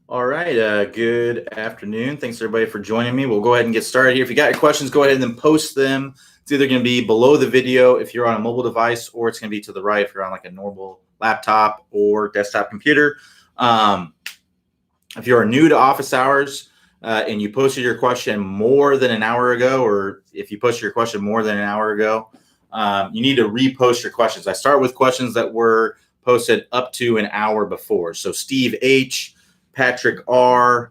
All right. Good afternoon. Thanks everybody for joining me. We'll go ahead and get started here. If you got your questions, go ahead and then post them. It's either going to be below the video if you're on a mobile device, or it's going to be to the right if you're on like a normal laptop or desktop computer. If you are new to office hours and you posted your question more than an hour ago, or if you posted your question more than an hour ago, you need to repost your questions. I start with questions that were posted up to an hour before. So Steve H., Patrick R.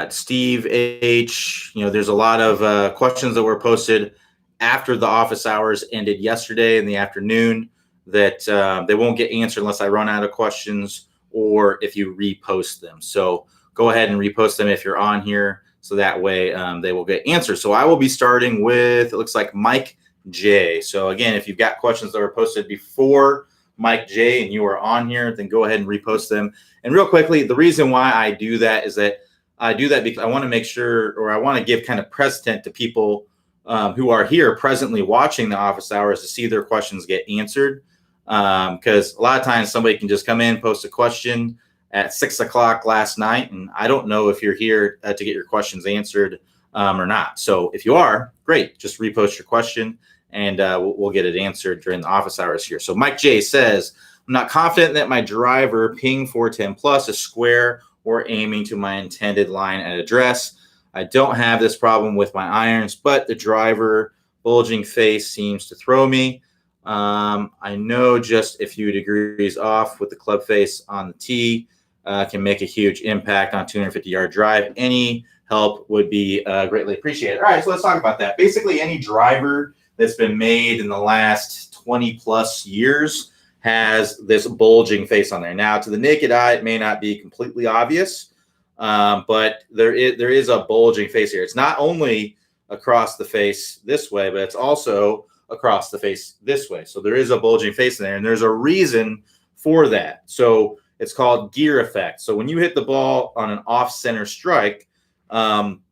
Steve H. There's a lot of questions that were posted after the office hours ended yesterday in the afternoon that they won't get answered unless I run out of questions or if you repost them. So go ahead and repost them if you're on here, so that way they will get answered. So I will be starting with, it looks like Mike J. So again, if you've got questions that were posted before Mike J and you are on here, then go ahead and repost them. And real quickly, the reason why I do that is that I do that because I want to make sure, or I want to give kind of precedent to people who are here presently watching the office hours to see their questions get answered. Because a lot of times somebody can just come in, post a question at 6 o'clock last night, and I don't know if you're here to get your questions answered or not. So if you are, great, just repost your question and we'll get it answered during the office hours here. So Mike J says, I'm not confident that my driver ping 410 plus is square or aiming to my intended line at address. I don't have this problem with my irons, but the driver bulging face seems to throw me. I know just a few degrees off with the club face on the tee can make a huge impact on 250-yard drive. Any help would be greatly appreciated. All right, so let's talk about that. Basically, any driver that's been made in the last 20 plus years has this bulging face on there. Now, to the naked eye, it may not be completely obvious, but there is a bulging face here. It's not only across the face this way, but it's also across the face this way. So there is a bulging face in there, and there's a reason for that. So it's called gear effect. So when you hit the ball on an off-center strike, something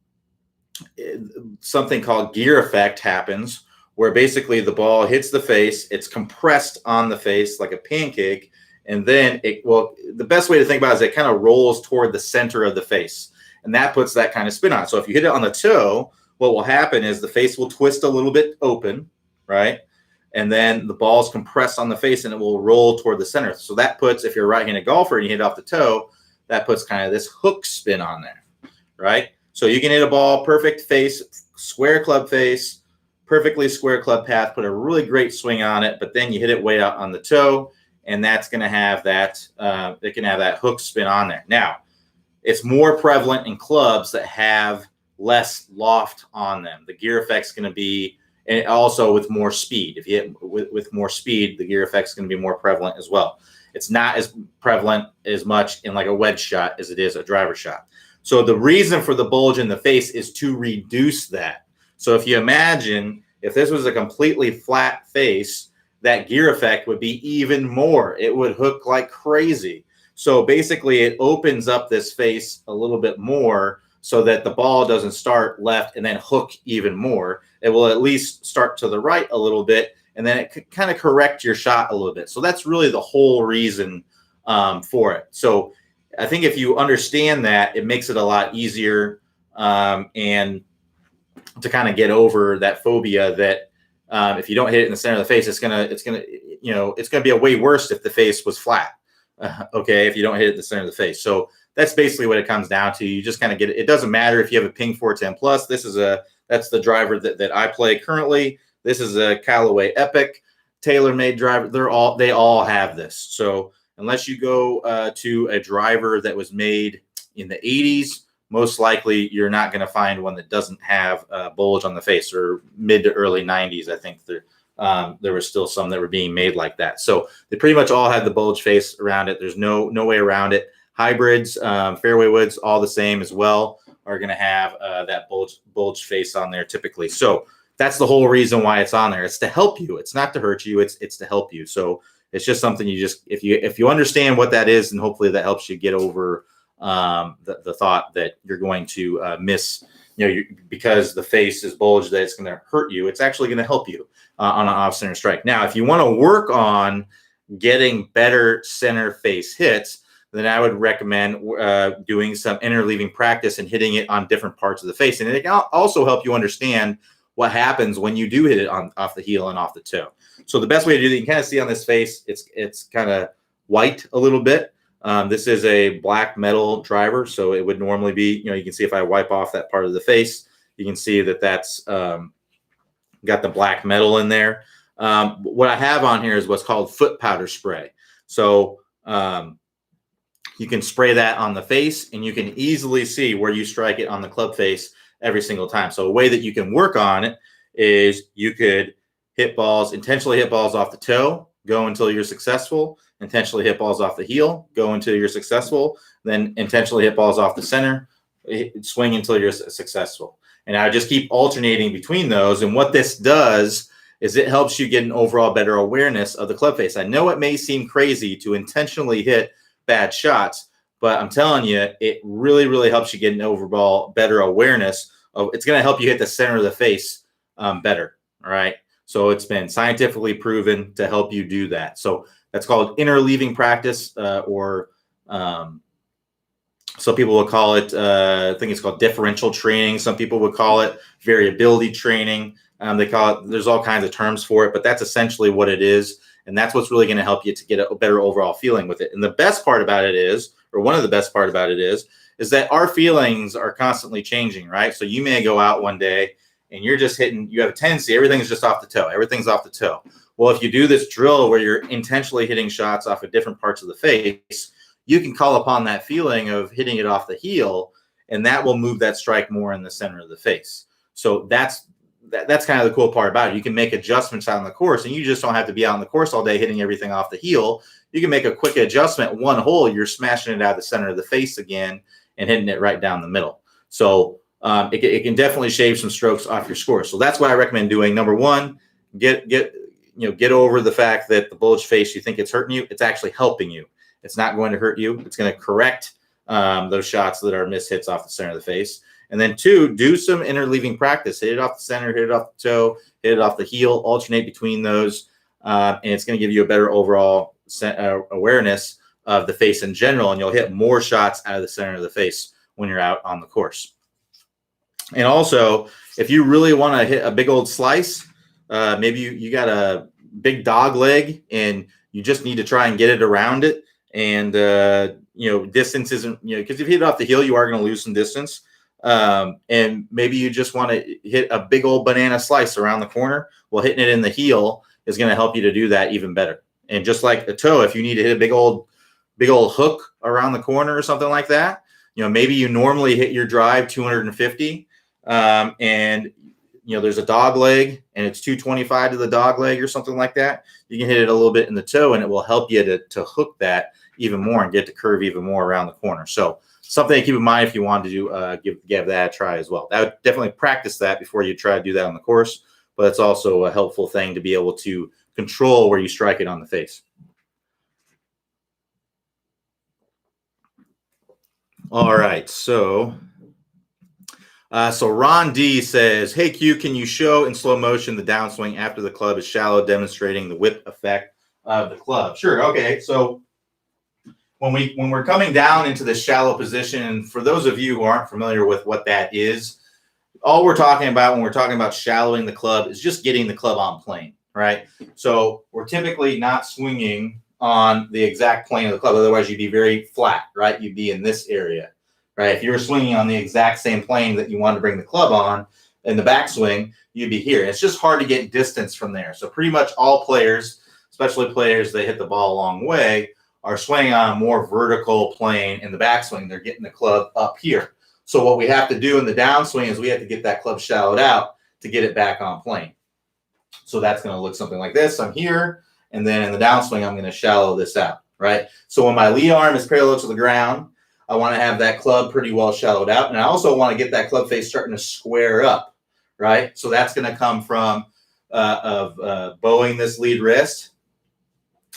called gear effect happens, where basically the ball hits the face, it's compressed on the face like a pancake, and then the best way to think about it is it kind of rolls toward the center of the face, and that puts that kind of spin on it. So if you hit it on the toe, what will happen is the face will twist a little bit open, right? And then the ball's compressed on the face and it will roll toward the center. So that puts, if you're a right-handed golfer and you hit off the toe, that puts kind of this hook spin on there, right? So you can hit a ball, perfect face, square club face, perfectly square club path, put a really great swing on it, but then you hit it way out on the toe, and that's going to have that, it can have that hook spin on there. Now, it's more prevalent in clubs that have less loft on them. The gear effect's going to be, and also with more speed. If you hit with more speed, the gear effect's going to be more prevalent as well. It's not as prevalent as much in like a wedge shot as it is a driver shot. So the reason for the bulge in the face is to reduce that. So if you imagine if this was a completely flat face, that gear effect would be even more. It would hook like crazy. So basically it opens up this face a little bit more so that the ball doesn't start left and then hook even more. It will at least start to the right a little bit, and then it could kind of correct your shot a little bit. So that's really the whole reason for it. So I think if you understand that, it makes it a lot easier and to kind of get over that phobia that if you don't hit it in the center of the face, it's gonna be a way worse if the face was flat. Okay, if you don't hit it in the center of the face. So that's basically what it comes down to. You just kind of get it. It doesn't matter if you have a ping 410 plus. That's the driver that I play currently. This is a Callaway Epic tailor-made driver. They all have this. So unless you go to a driver that was made in the 80s, most likely you're not going to find one that doesn't have a bulge on the face, or mid to early 90s. I think there were still some that were being made like that. So they pretty much all had the bulge face around it. There's no way around it. Hybrids, fairway woods, all the same as well, are going to have that bulge face on there typically. So that's the whole reason why it's on there. It's to help you. It's not to hurt you. It's to help you. So it's just something you just, if you understand what that is, and hopefully that helps you get over the thought that you're going to miss, because the face is bulged, that it's going to hurt you. It's actually going to help you on an off center strike. Now, if you want to work on getting better center face hits, then I would recommend doing some interleaving practice and hitting it on different parts of the face. And it can also help you understand what happens when you do hit it off the heel and off the toe. So the best way to do that, you can kind of see on this face, it's kind of white a little bit. This is a black metal driver, so it would normally be, you can see if I wipe off that part of the face, you can see that that's got the black metal in there. What I have on here is what's called foot powder spray. So you can spray that on the face, and you can easily see where you strike it on the club face every single time. So a way that you can work on it is you could intentionally hit balls off the toe, go until you're successful, intentionally hit balls off the heel, go until you're successful, then intentionally hit balls off the center, swing until you're successful. And I just keep alternating between those. And what this does is it helps you get an overall better awareness of the club face. I know it may seem crazy to intentionally hit bad shots, but I'm telling you, it really, really helps you get an overall better awareness of. It's going to help you hit the center of the face better. All right. So it's been scientifically proven to help you do that. So that's called interleaving practice, or some people will call it, I think it's called differential training. Some people would call it variability training. They call it, there's all kinds of terms for it, but that's essentially what it is. And that's what's really going to help you to get a better overall feeling with it. And the best part about it is, or one of the best part about it is that our feelings are constantly changing, right? So you may go out one day and you're just hitting, you have a tendency, everything's just off the toe. Everything's off the toe. Well, if you do this drill where you're intentionally hitting shots off of different parts of the face, you can call upon that feeling of hitting it off the heel, and that will move that strike more in the center of the face. So that's kind of the cool part about it. You can make adjustments out on the course, and you just don't have to be out on the course all day hitting everything off the heel. You can make a quick adjustment. One hole, you're smashing it out of the center of the face again and hitting it right down the middle. So it can definitely shave some strokes off your score. So that's what I recommend doing. Number one, get over the fact that the bulge face, you think it's hurting you. It's actually helping you. It's not going to hurt you. It's going to correct those shots that are missed hits off the center of the face. And then two, do some interleaving practice. Hit it off the center, hit it off the toe, hit it off the heel, alternate between those. And it's going to give you a better overall awareness of the face in general. And you'll hit more shots out of the center of the face when you're out on the course. And also, if you really want to hit a big old slice, maybe you got a big dog leg and you just need to try and get it around it. And, distance isn't, because if you hit it off the heel, you are going to lose some distance. And maybe you just want to hit a big old banana slice around the corner. Well, hitting it in the heel is going to help you to do that even better. And just like the toe, if you need to hit a big old hook around the corner or something like that, maybe you normally hit your drive 250, and there's a dog leg and it's 225 to the dog leg or something like that. You can hit it a little bit in the toe, and it will help you to hook that even more and get to curve even more around the corner. So something to keep in mind if you want to do give that a try as well. I would definitely practice that before you try to do that on the course, but it's also a helpful thing to be able to control where you strike it on the face. All right, so Ron D says, "Hey Q, can you show in slow motion the downswing after the club is shallow, demonstrating the whip effect of the club?" Sure. Okay. So when we're coming down into the shallow position, for those of you who aren't familiar with what that is, all we're talking about when we're talking about shallowing the club is just getting the club on plane, right? So we're typically not swinging on the exact plane of the club. Otherwise, you'd be very flat, right? You'd be in this area, right? If you were swinging on the exact same plane that you wanted to bring the club on in the backswing, you'd be here. It's just hard to get distance from there. So pretty much all players, especially players that hit the ball a long way, are swinging on a more vertical plane in the backswing. They're getting the club up here. So what we have to do in the downswing is we have to get that club shallowed out to get it back on plane. So that's going to look something like this. I'm here, and then in the downswing, I'm going to shallow this out, right? So when my lead arm is parallel to the ground, I want to have that club pretty well shallowed out. And I also want to get that club face starting to square up, right? So that's going to come from bowing this lead wrist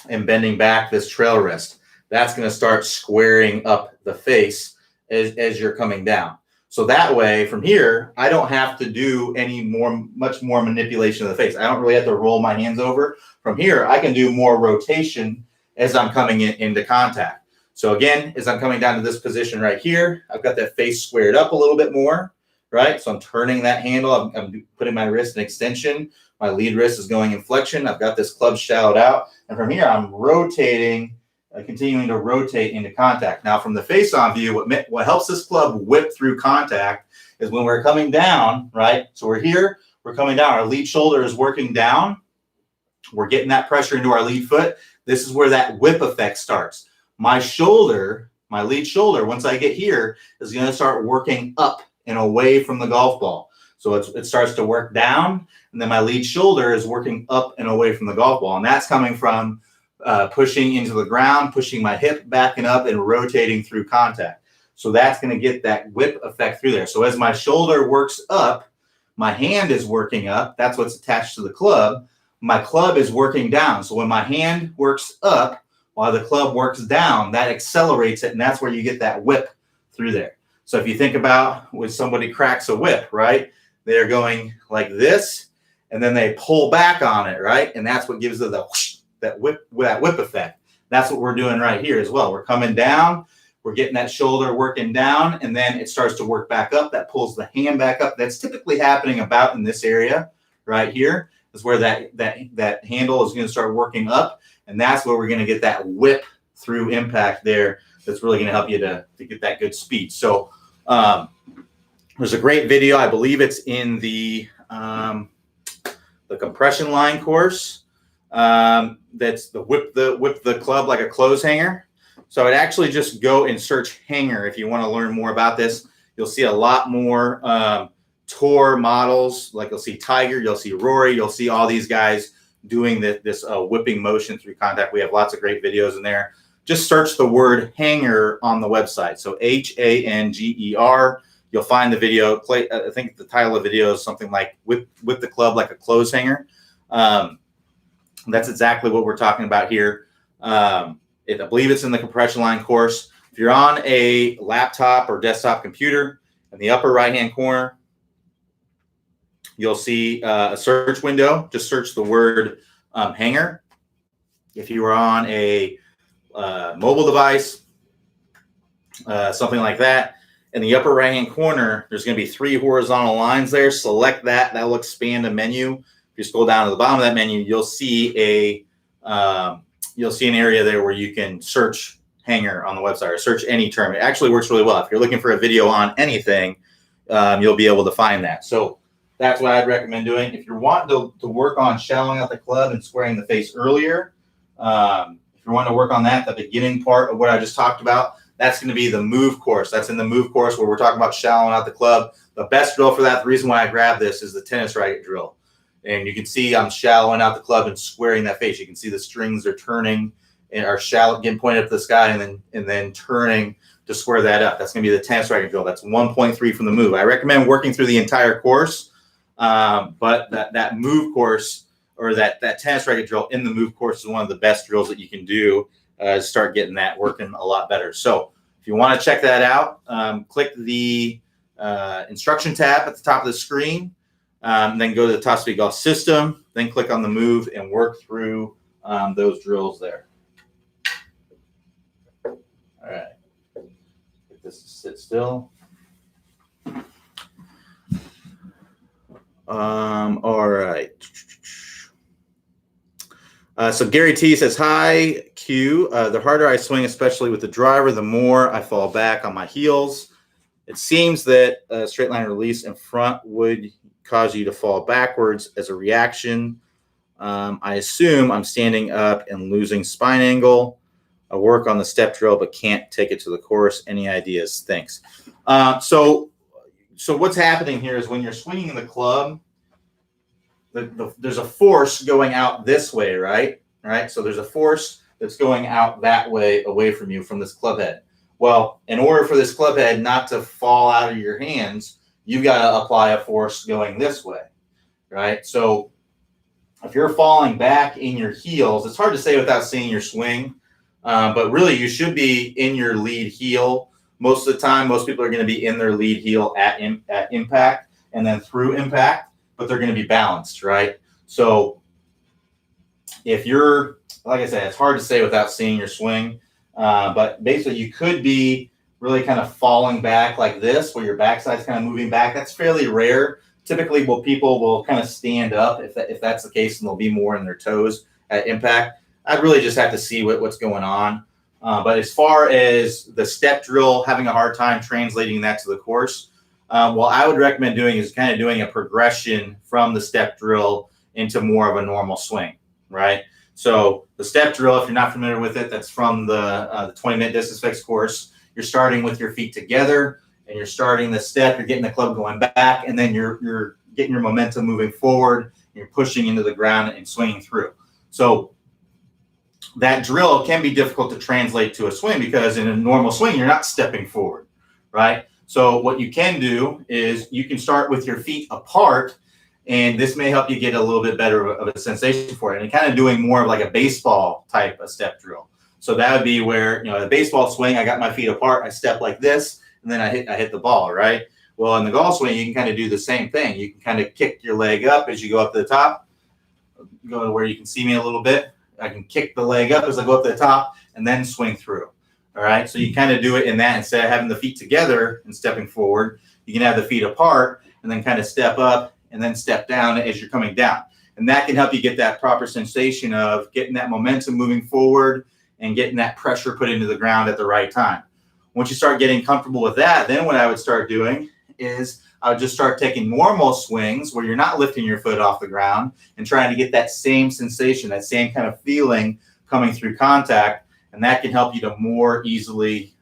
and bending back this trail wrist. That's going to start squaring up the face as you're coming down. So that way, from here, I don't have to do much more manipulation of the face. I don't really have to roll my hands over. From here, I can do more rotation as I'm coming into contact. So again, as I'm coming down to this position right here, I've got that face squared up a little bit more, right? So I'm turning that handle. I'm putting my wrist in extension. My lead wrist is going in flexion. I've got this club shallowed out. And from here, I'm rotating, continuing to rotate into contact. Now, from the face-on view, what helps this club whip through contact is when we're coming down, right? So we're here, we're coming down. Our lead shoulder is working down. We're getting that pressure into our lead foot. This is where that whip effect starts. My shoulder, my lead shoulder, once I get here, is going to start working up and away from the golf ball. So it starts to work down, and then my lead shoulder is working up and away from the golf ball. And that's coming from pushing into the ground, pushing my hip back and up, and rotating through contact. So that's going to get that whip effect through there. So as my shoulder works up, my hand is working up. That's what's attached to the club. My club is working down. So when my hand works up, while the club works down, that accelerates it, and that's where you get that whip through there. So if you think about when somebody cracks a whip, right? They're going like this, and then they pull back on it, right? And that's what gives it the whoosh, that whip effect. That's what we're doing right here as well. We're coming down, we're getting that shoulder working down, and then it starts to work back up. That pulls the hand back up. That's typically happening about in this area right here is where that handle is going to start working up. And that's where we're going to get that whip through impact there. That's really going to help you to get that good speed. So there's a great video. I believe it's in the compression line course. That's the whip the club like a clothes hanger. So I'd actually just go and search hanger if you want to learn more about this. You'll see a lot more tour models. Like you'll see Tiger, you'll see Rory, you'll see all these guys doing this whipping motion through contact. We have lots of great videos in there. Just search the word hanger on the website. So Hanger. You'll find the video. I think the title of the video is something like whip the club like a clothes hanger. That's exactly what we're talking about here. I believe it's in the compression line course. If you're on a laptop or desktop computer, in the upper right-hand corner, you'll see a search window. Just search the word hanger. If you are on a mobile device, something like that, in the upper right-hand corner, there's going to be 3 horizontal lines there. Select that. That will expand a menu. If you scroll down to the bottom of that menu, you'll see an area there where you can search hanger on the website or search any term. It actually works really well. If you're looking for a video on anything, you'll be able to find that. So that's what I'd recommend doing. If you're wanting to work on shallowing out the club and squaring the face earlier, if you're wanting to work on that, the beginning part of what I just talked about, that's going to be the move course. That's in the move course where we're talking about shallowing out the club. The best drill for that, the reason why I grabbed this, is the tennis racket drill. And you can see I'm shallowing out the club and squaring that face. You can see the strings are turning and are shallow, getting pointed up to the sky, and then turning to square that up. That's going to be the tennis racket drill. That's 1.3 from the move. I recommend working through the entire course, but that move course or that tennis racket drill in the move course is one of the best drills that you can do to start getting that working a lot better. So if you want to check that out, click the instruction tab at the top of the screen, then go to the Top Speed Golf system, then click on the move and work through those drills there. All right, get this to sit still. All right. So Gary T says, hi, Q. The harder I swing, especially with the driver, the more I fall back on my heels. It seems that a straight line release in front would cause you to fall backwards as a reaction. I assume I'm standing up and losing spine angle. I work on the step drill, but can't take it to the course. Any ideas? Thanks. So what's happening here is when you're swinging the club, there's a force going out this way, right? Right. So there's a force that's going out that way, away from you, from this club head. Well, in order for this club head not to fall out of your hands, you've got to apply a force going this way, right? So if you're falling back in your heels, it's hard to say without seeing your swing, but really you should be in your lead heel. Most of the time, most people are going to be in their lead heel at impact and then through impact, but they're going to be balanced, right? So if you're, like I said, it's hard to say without seeing your swing. But basically, you could be really kind of falling back like this, where your backside's kind of moving back. That's fairly rare. Typically, people will kind of stand up if that's the case, and they'll be more in their toes at impact. I'd really just have to see what's going on. But as far as the step drill, having a hard time translating that to the course, what I would recommend doing is kind of doing a progression from the step drill into more of a normal swing, right? So the step drill, if you're not familiar with it, that's from the 20-minute distance fix course. You're starting with your feet together, and you're starting the step. You're getting the club going back, and then you're getting your momentum moving forward. You're pushing into the ground and swinging through. So that drill can be difficult to translate to a swing because in a normal swing, you're not stepping forward, right? So what you can do is you can start with your feet apart, and this may help you get a little bit better of a sensation for it. And kind of doing more of like a baseball type of step drill. So that would be where, the baseball swing, I got my feet apart, I step like this, and then I hit the ball, right? Well, in the golf swing, you can kind of do the same thing. You can kind of kick your leg up as you go up to the top. Go to where you can see me a little bit. I can kick the leg up as I go up to the top and then swing through. All right. So you kind of do it in that instead of having the feet together and stepping forward, you can have the feet apart and then kind of step up and then step down as you're coming down. And that can help you get that proper sensation of getting that momentum moving forward and getting that pressure put into the ground at the right time. Once you start getting comfortable with that, then what I would start doing is I would just start taking normal swings where you're not lifting your foot off the ground and trying to get that same sensation, that same kind of feeling coming through contact. And that can help you to more easily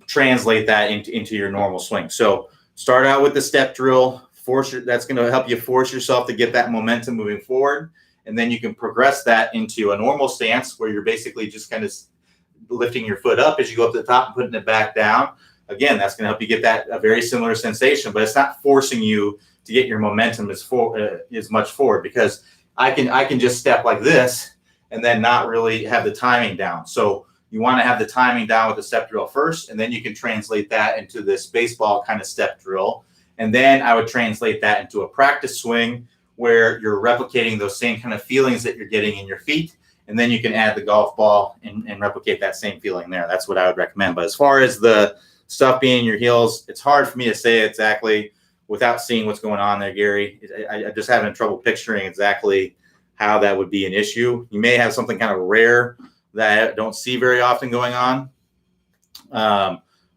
translate that into your normal swing. So start out with the step drill. That's going to help you force yourself to get that momentum moving forward. And then you can progress that into a normal stance where you're basically just kind of lifting your foot up as you go up to the top and putting it back down. Again, that's going to help you get that a very similar sensation, but it's not forcing you to get your momentum as much forward, because I can just step like this and then not really have the timing down. So you want to have the timing down with the step drill first, and then you can translate that into this baseball kind of step drill. And then I would translate that into a practice swing where you're replicating those same kind of feelings that you're getting in your feet. And then you can add the golf ball and replicate that same feeling there. That's what I would recommend. But as far as the stuff being in your heels, it's hard for me to say exactly without seeing what's going on there, Gary. I just having trouble picturing exactly how that would be an issue. You may have something kind of rare that I don't see very often going on.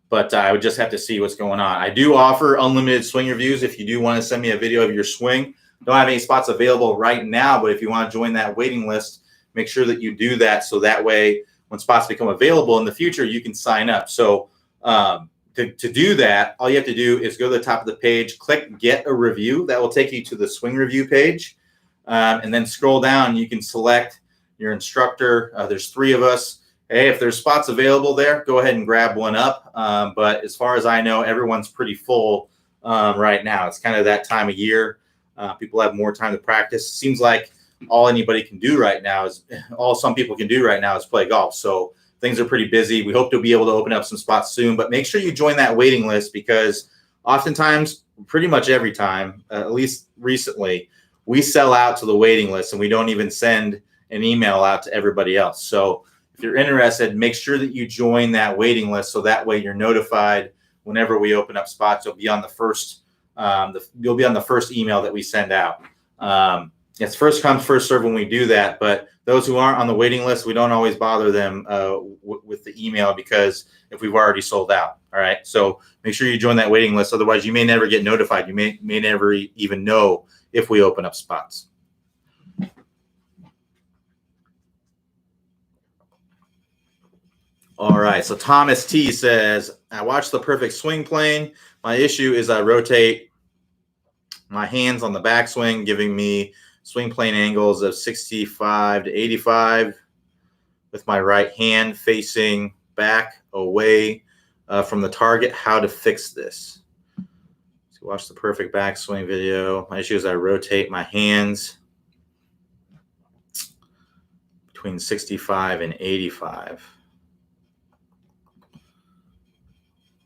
But I would just have to see what's going on. I do offer unlimited swing reviews. If you do want to send me a video of your swing, don't have any spots available right now, but if you want to join that waiting list, make sure that you do that. So that way, when spots become available in the future, you can sign up. So to do that, all you have to do is go to the top of the page, click get a review. That will take you to the swing review page. And then scroll down, you can select your instructor. There's 3 of us. Hey, if there's spots available there, go ahead and grab one up. But as far as I know, everyone's pretty full right now. It's kind of that time of year. People have more time to practice. Seems like all anybody can do right now is all some people can do right now is play golf. So things are pretty busy. We hope to be able to open up some spots soon, but make sure you join that waiting list, because oftentimes, pretty much every time, at least recently, we sell out to the waiting list and we don't even send an email out to everybody else. So if you're interested, make sure that you join that waiting list, so that way you're notified whenever we open up spots. You'll be on the first you'll be on the first email that we send out. It's first come, first serve when we do that. But those who aren't on the waiting list, we don't always bother them with the email, because if we've already sold out. All right. So make sure you join that waiting list. Otherwise, you may never get notified. You may never even know if we open up spots. All right. So Thomas T says, I watched the perfect swing plane. My issue is I rotate my hands on the backswing, giving me swing plane angles of 65 to 85 with my right hand facing back away from the target. How to fix this? So watch the perfect backswing video. My issue is I rotate my hands between 65 and 85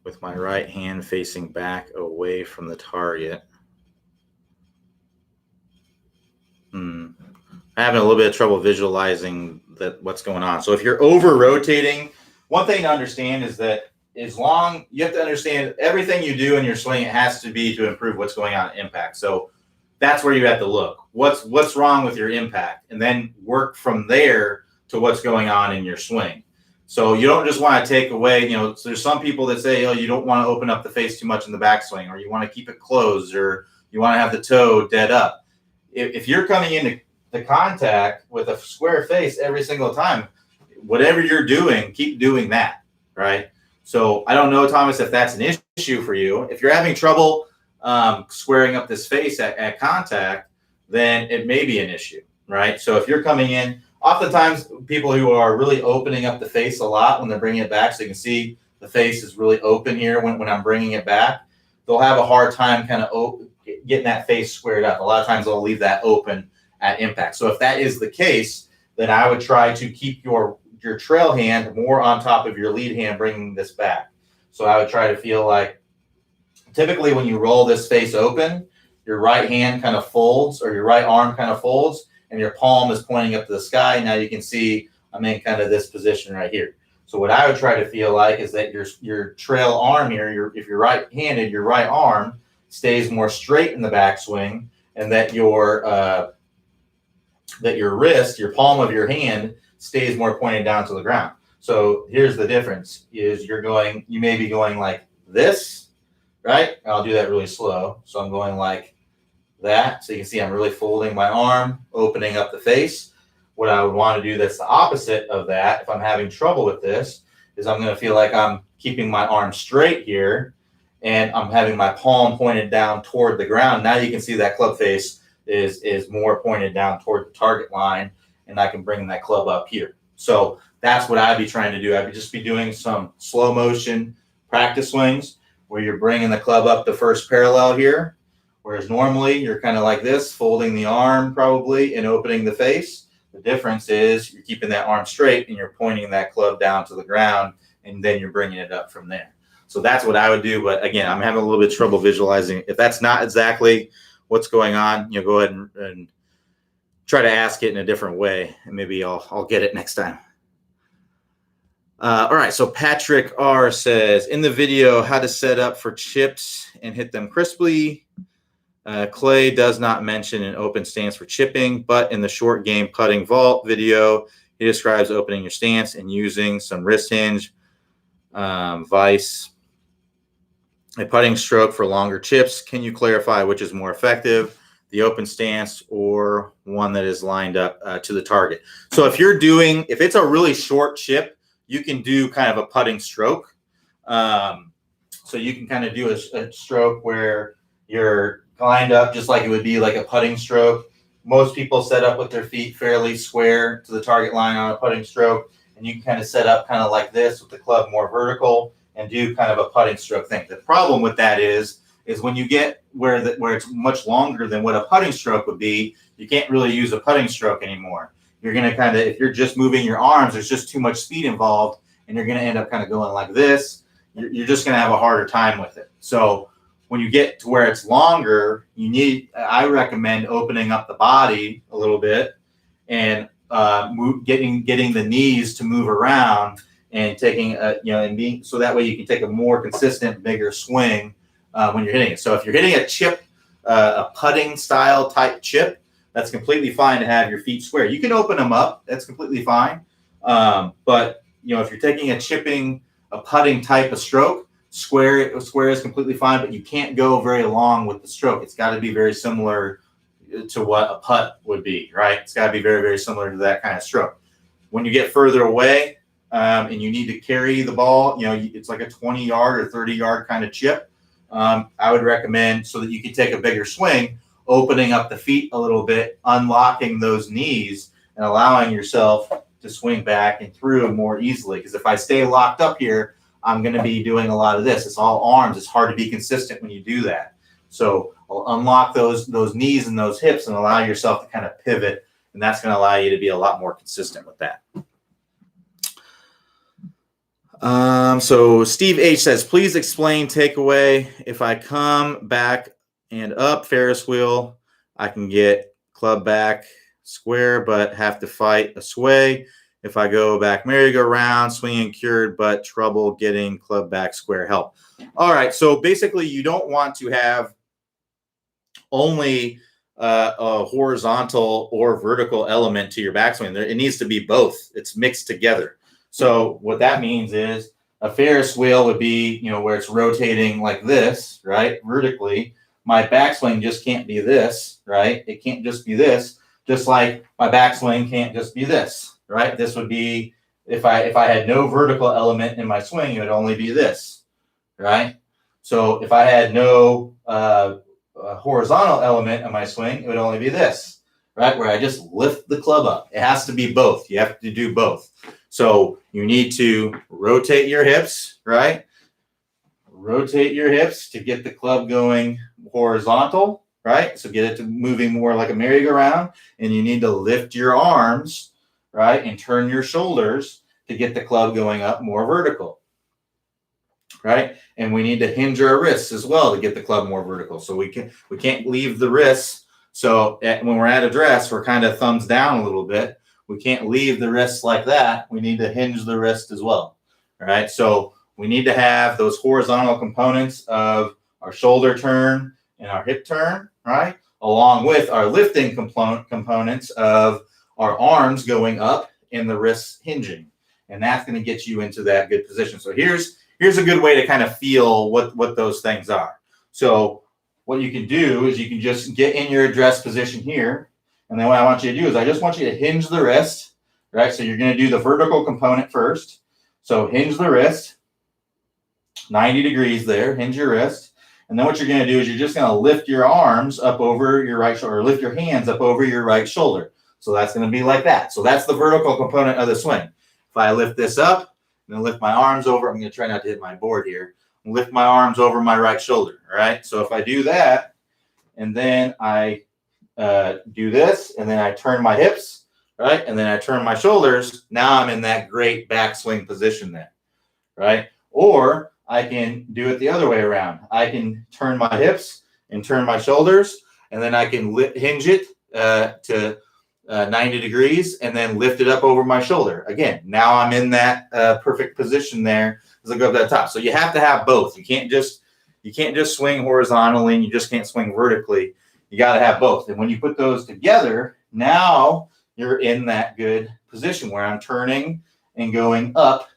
with my right hand facing back away from the target. having a little bit of trouble visualizing that what's going on. So if you're over rotating, one thing to understand is that you have to understand everything you do in your swing, it has to be to improve what's going on at impact. So that's where you have to look. What's wrong with your impact, and then work from there to what's going on in your swing. So you don't just want to take away, so there's some people that say, oh, you don't want to open up the face too much in the backswing, or you want to keep it closed, or you want to have the toe dead up. If you're coming into the contact with a square face every single time, whatever you're doing, keep doing that, right? So I don't know, Thomas, if that's an issue for you. If you're having trouble squaring up this face at contact, then it may be an issue, right? So if you're coming in, oftentimes people who are really opening up the face a lot when they're bringing it back, so you can see the face is really open here when I'm bringing it back, they'll have a hard time kind of getting that face squared up. A lot of times they'll leave that open at impact. So if that is the case, then I would try to keep your trail hand more on top of your lead hand, bringing this back. So I would try to feel like, typically when you roll this face open, your right hand kind of folds, or your right arm kind of folds, and your palm is pointing up to the sky. Now you can see I'm in kind of this position right here. So what I would try to feel like is that your trail arm here, if you're right-handed, your right arm stays more straight in the backswing, and that your wrist, your palm of your hand, stays more pointed down to the ground. So here's the difference: is you may be going like this, right? I'll do that really slow. So I'm going like that. So you can see I'm really folding my arm, opening up the face. What I would want to do that's the opposite of that, if I'm having trouble with this, is I'm going to feel like I'm keeping my arm straight here, and I'm having my palm pointed down toward the ground. Now you can see that club face is more pointed down toward the target line, and I can bring that club up here. So that's what I'd be trying to do. I'd just be doing some slow motion practice swings where you're bringing the club up the first parallel here, whereas normally you're kind of like this, folding the arm probably and opening the face. The difference is you're keeping that arm straight and you're pointing that club down to the ground, and then you're bringing it up from there. So that's what I would do. But again, I'm having a little bit of trouble visualizing. If that's not exactly what's going on, go ahead and try to ask it in a different way, and maybe I'll get it next time. All right, so Patrick R says, in the video, how to set up for chips and hit them crisply. Clay does not mention an open stance for chipping, but in the short game putting vault video, he describes opening your stance and using some wrist hinge, vice, a putting stroke for longer chips. Can you clarify which is more effective, the open stance or one that is lined up to the target? So if it's a really short chip, you can do kind of a putting stroke. So you can kind of do a stroke where you're lined up just like it would be like a putting stroke. Most people set up with their feet fairly square to the target line on a putting stroke, and you can kind of set up kind of like this with the club more vertical and do kind of a putting stroke thing. The problem with that is when you get where it's much longer than what a putting stroke would be, you can't really use a putting stroke anymore. You're going to kind of, if you're just moving your arms, there's just too much speed involved, and you're going to end up kind of going like this. You're just going to have a harder time with it. So when you get to where it's longer, I recommend opening up the body a little bit and getting the knees to move around and taking and being, so that way you can take a more consistent, bigger swing when you're hitting it. So if you're hitting a chip, a putting style type chip, that's completely fine to have your feet square. You can open them up. That's completely fine. But if you're taking a putting type of stroke, square is completely fine, but you can't go very long with the stroke. It's got to be very similar to what a putt would be, right? It's got to be very, very similar to that kind of stroke. When you get further away and you need to carry the ball, it's like a 20-yard or 30-yard kind of chip. I would recommend, so that you can take a bigger swing, opening up the feet a little bit, unlocking those knees, and allowing yourself to swing back and through more easily. Because if I stay locked up here, I'm going to be doing a lot of this. It's all arms. It's hard to be consistent when you do that. So I'll unlock those knees and those hips and allow yourself to kind of pivot, and that's going to allow you to be a lot more consistent with that. So Steve H says, please explain takeaway. If I come back and up Ferris wheel, I can get club back square, but have to fight a sway. If I go back merry-go-round, swinging cured, but trouble getting club back square, help. All right, so basically you don't want to have only a horizontal or vertical element to your backswing. It needs to be both. It's mixed together. So what that means is a Ferris wheel would be, where it's rotating like this, right, vertically. My backswing just can't be this, right? It can't just be this, just like my backswing can't just be this, right? This would be, if I had no vertical element in my swing, it would only be this, right? So if I had no horizontal element in my swing, it would only be this, right? Where I just lift the club up. It has to be both. You have to do both. So you need to rotate your hips, right? Rotate your hips to get the club going horizontal, right? So get it to moving more like a merry-go-round. And you need to lift your arms, right? And turn your shoulders to get the club going up more vertical, right? And we need to hinge our wrists as well to get the club more vertical. So we can't leave the wrists. So when we're at address, we're kind of thumbs down a little bit. We can't leave the wrists like that. We need to hinge the wrist as well, all right? So we need to have those horizontal components of our shoulder turn and our hip turn, right? Along with our lifting components of our arms going up and the wrists hinging. And that's going to get you into that good position. So here's a good way to kind of feel what those things are. So what you can do is you can just get in your address position here. And then what I want you to do is I just want you to hinge the wrist, right? So you're going to do the vertical component first. So hinge the wrist, 90 degrees there, hinge your wrist. And then what you're going to do is you're just going to lift your arms up over your right shoulder, or lift your hands up over your right shoulder. So that's going to be like that. So that's the vertical component of the swing. If I lift this up and then lift my arms over, I'm going to try not to hit my board here. Lift my arms over my right shoulder, all right? So if I do that, and then I do this, and then I turn my hips, right? And then I turn my shoulders. Now I'm in that great backswing position there, right? Or I can do it the other way around. I can turn my hips and turn my shoulders, and then I can hinge it to 90 degrees and then lift it up over my shoulder. Again, now I'm in that perfect position there as I go up to the top. So you have to have both. You can't just swing horizontally and you just can't swing vertically. You got to have both. And when you put those together, now you're in that good position where I'm turning and going up.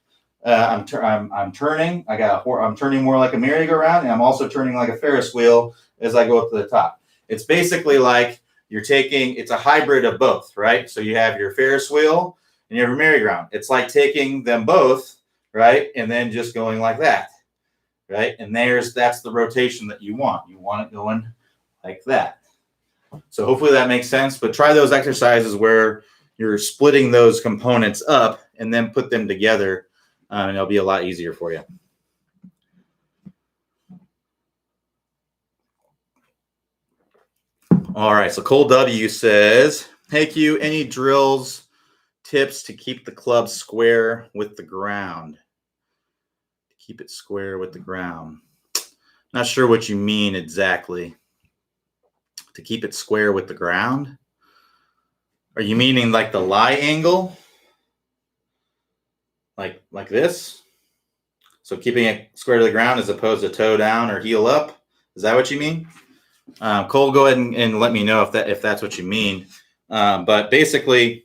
I'm turning. I'm turning more like a merry-go-round, and I'm also turning like a Ferris wheel as I go up to the top. It's basically like it's a hybrid of both, right? So you have your Ferris wheel and you have your merry-go-round. It's like taking them both, right, and then just going like that, right? And that's the rotation that you want. You want it going like that. So hopefully that makes sense, but try those exercises where you're splitting those components up and then put them together, and it'll be a lot easier for you. All right, so Cole W says, hey Q, any drills, tips to keep the club square with the ground? Keep it square with the ground. Not sure what you mean exactly. To keep it square with the ground? Are you meaning like the lie angle? Like this? So keeping it square to the ground as opposed to toe down or heel up? Is that what you mean? Cole, go ahead and let me know if that's what you mean. But basically,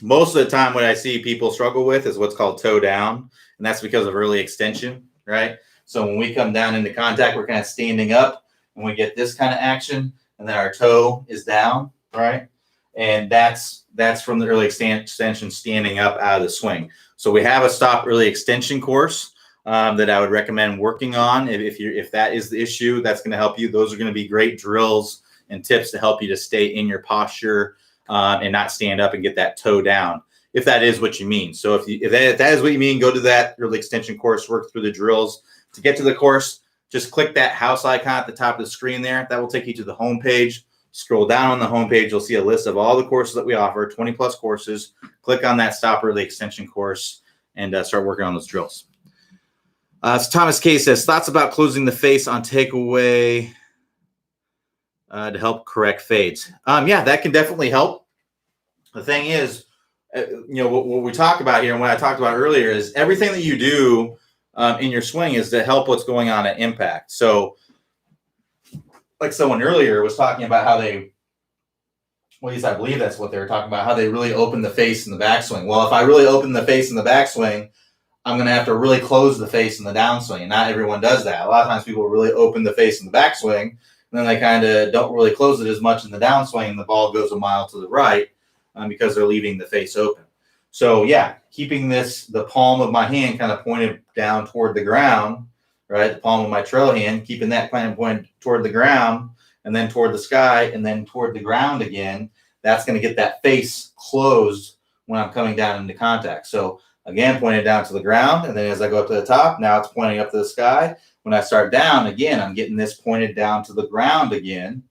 most of the time what I see people struggle with is what's called toe down, and that's because of early extension, right? So when we come down into contact, we're kind of standing up, and we get this kind of action, and then our toe is down, right? And that's from the early extension standing up out of the swing. So we have a stop early extension course that I would recommend working on. If that is the issue, that's going to help you. Those are going to be great drills and tips to help you to stay in your posture and not stand up and get that toe down, if that is what you mean. So if that is what you mean, go to that early extension course, work through the drills. To get to the course, just click that house icon at the top of the screen there. That will take you to the home page. Scroll down on the home page. You'll see a list of all the courses that we offer, 20 plus courses. Click on that stop early extension course and start working on those drills. So Thomas K says, thoughts about closing the face on takeaway to help correct fades. Yeah, that can definitely help. The thing is, what we talk about here and what I talked about earlier is everything that you do in your swing is to help what's going on at impact. So like someone earlier was talking about how they, well, at least I believe that's what they were talking about, how they really open the face in the backswing. Well, if I really open the face in the backswing, I'm going to have to really close the face in the downswing. And not everyone does that. A lot of times people really open the face in the backswing, and then they kind of don't really close it as much in the downswing, and the ball goes a mile to the right because they're leaving the face open. So, yeah, keeping the palm of my hand kind of pointed down toward the ground, right? The palm of my trail hand, keeping that kind of pointed toward the ground, and then toward the sky, and then toward the ground again. That's going to get that face closed when I'm coming down into contact. So again, pointed down to the ground, and then as I go up to the top, now it's pointing up to the sky. When I start down, again, I'm getting this pointed down to the ground again,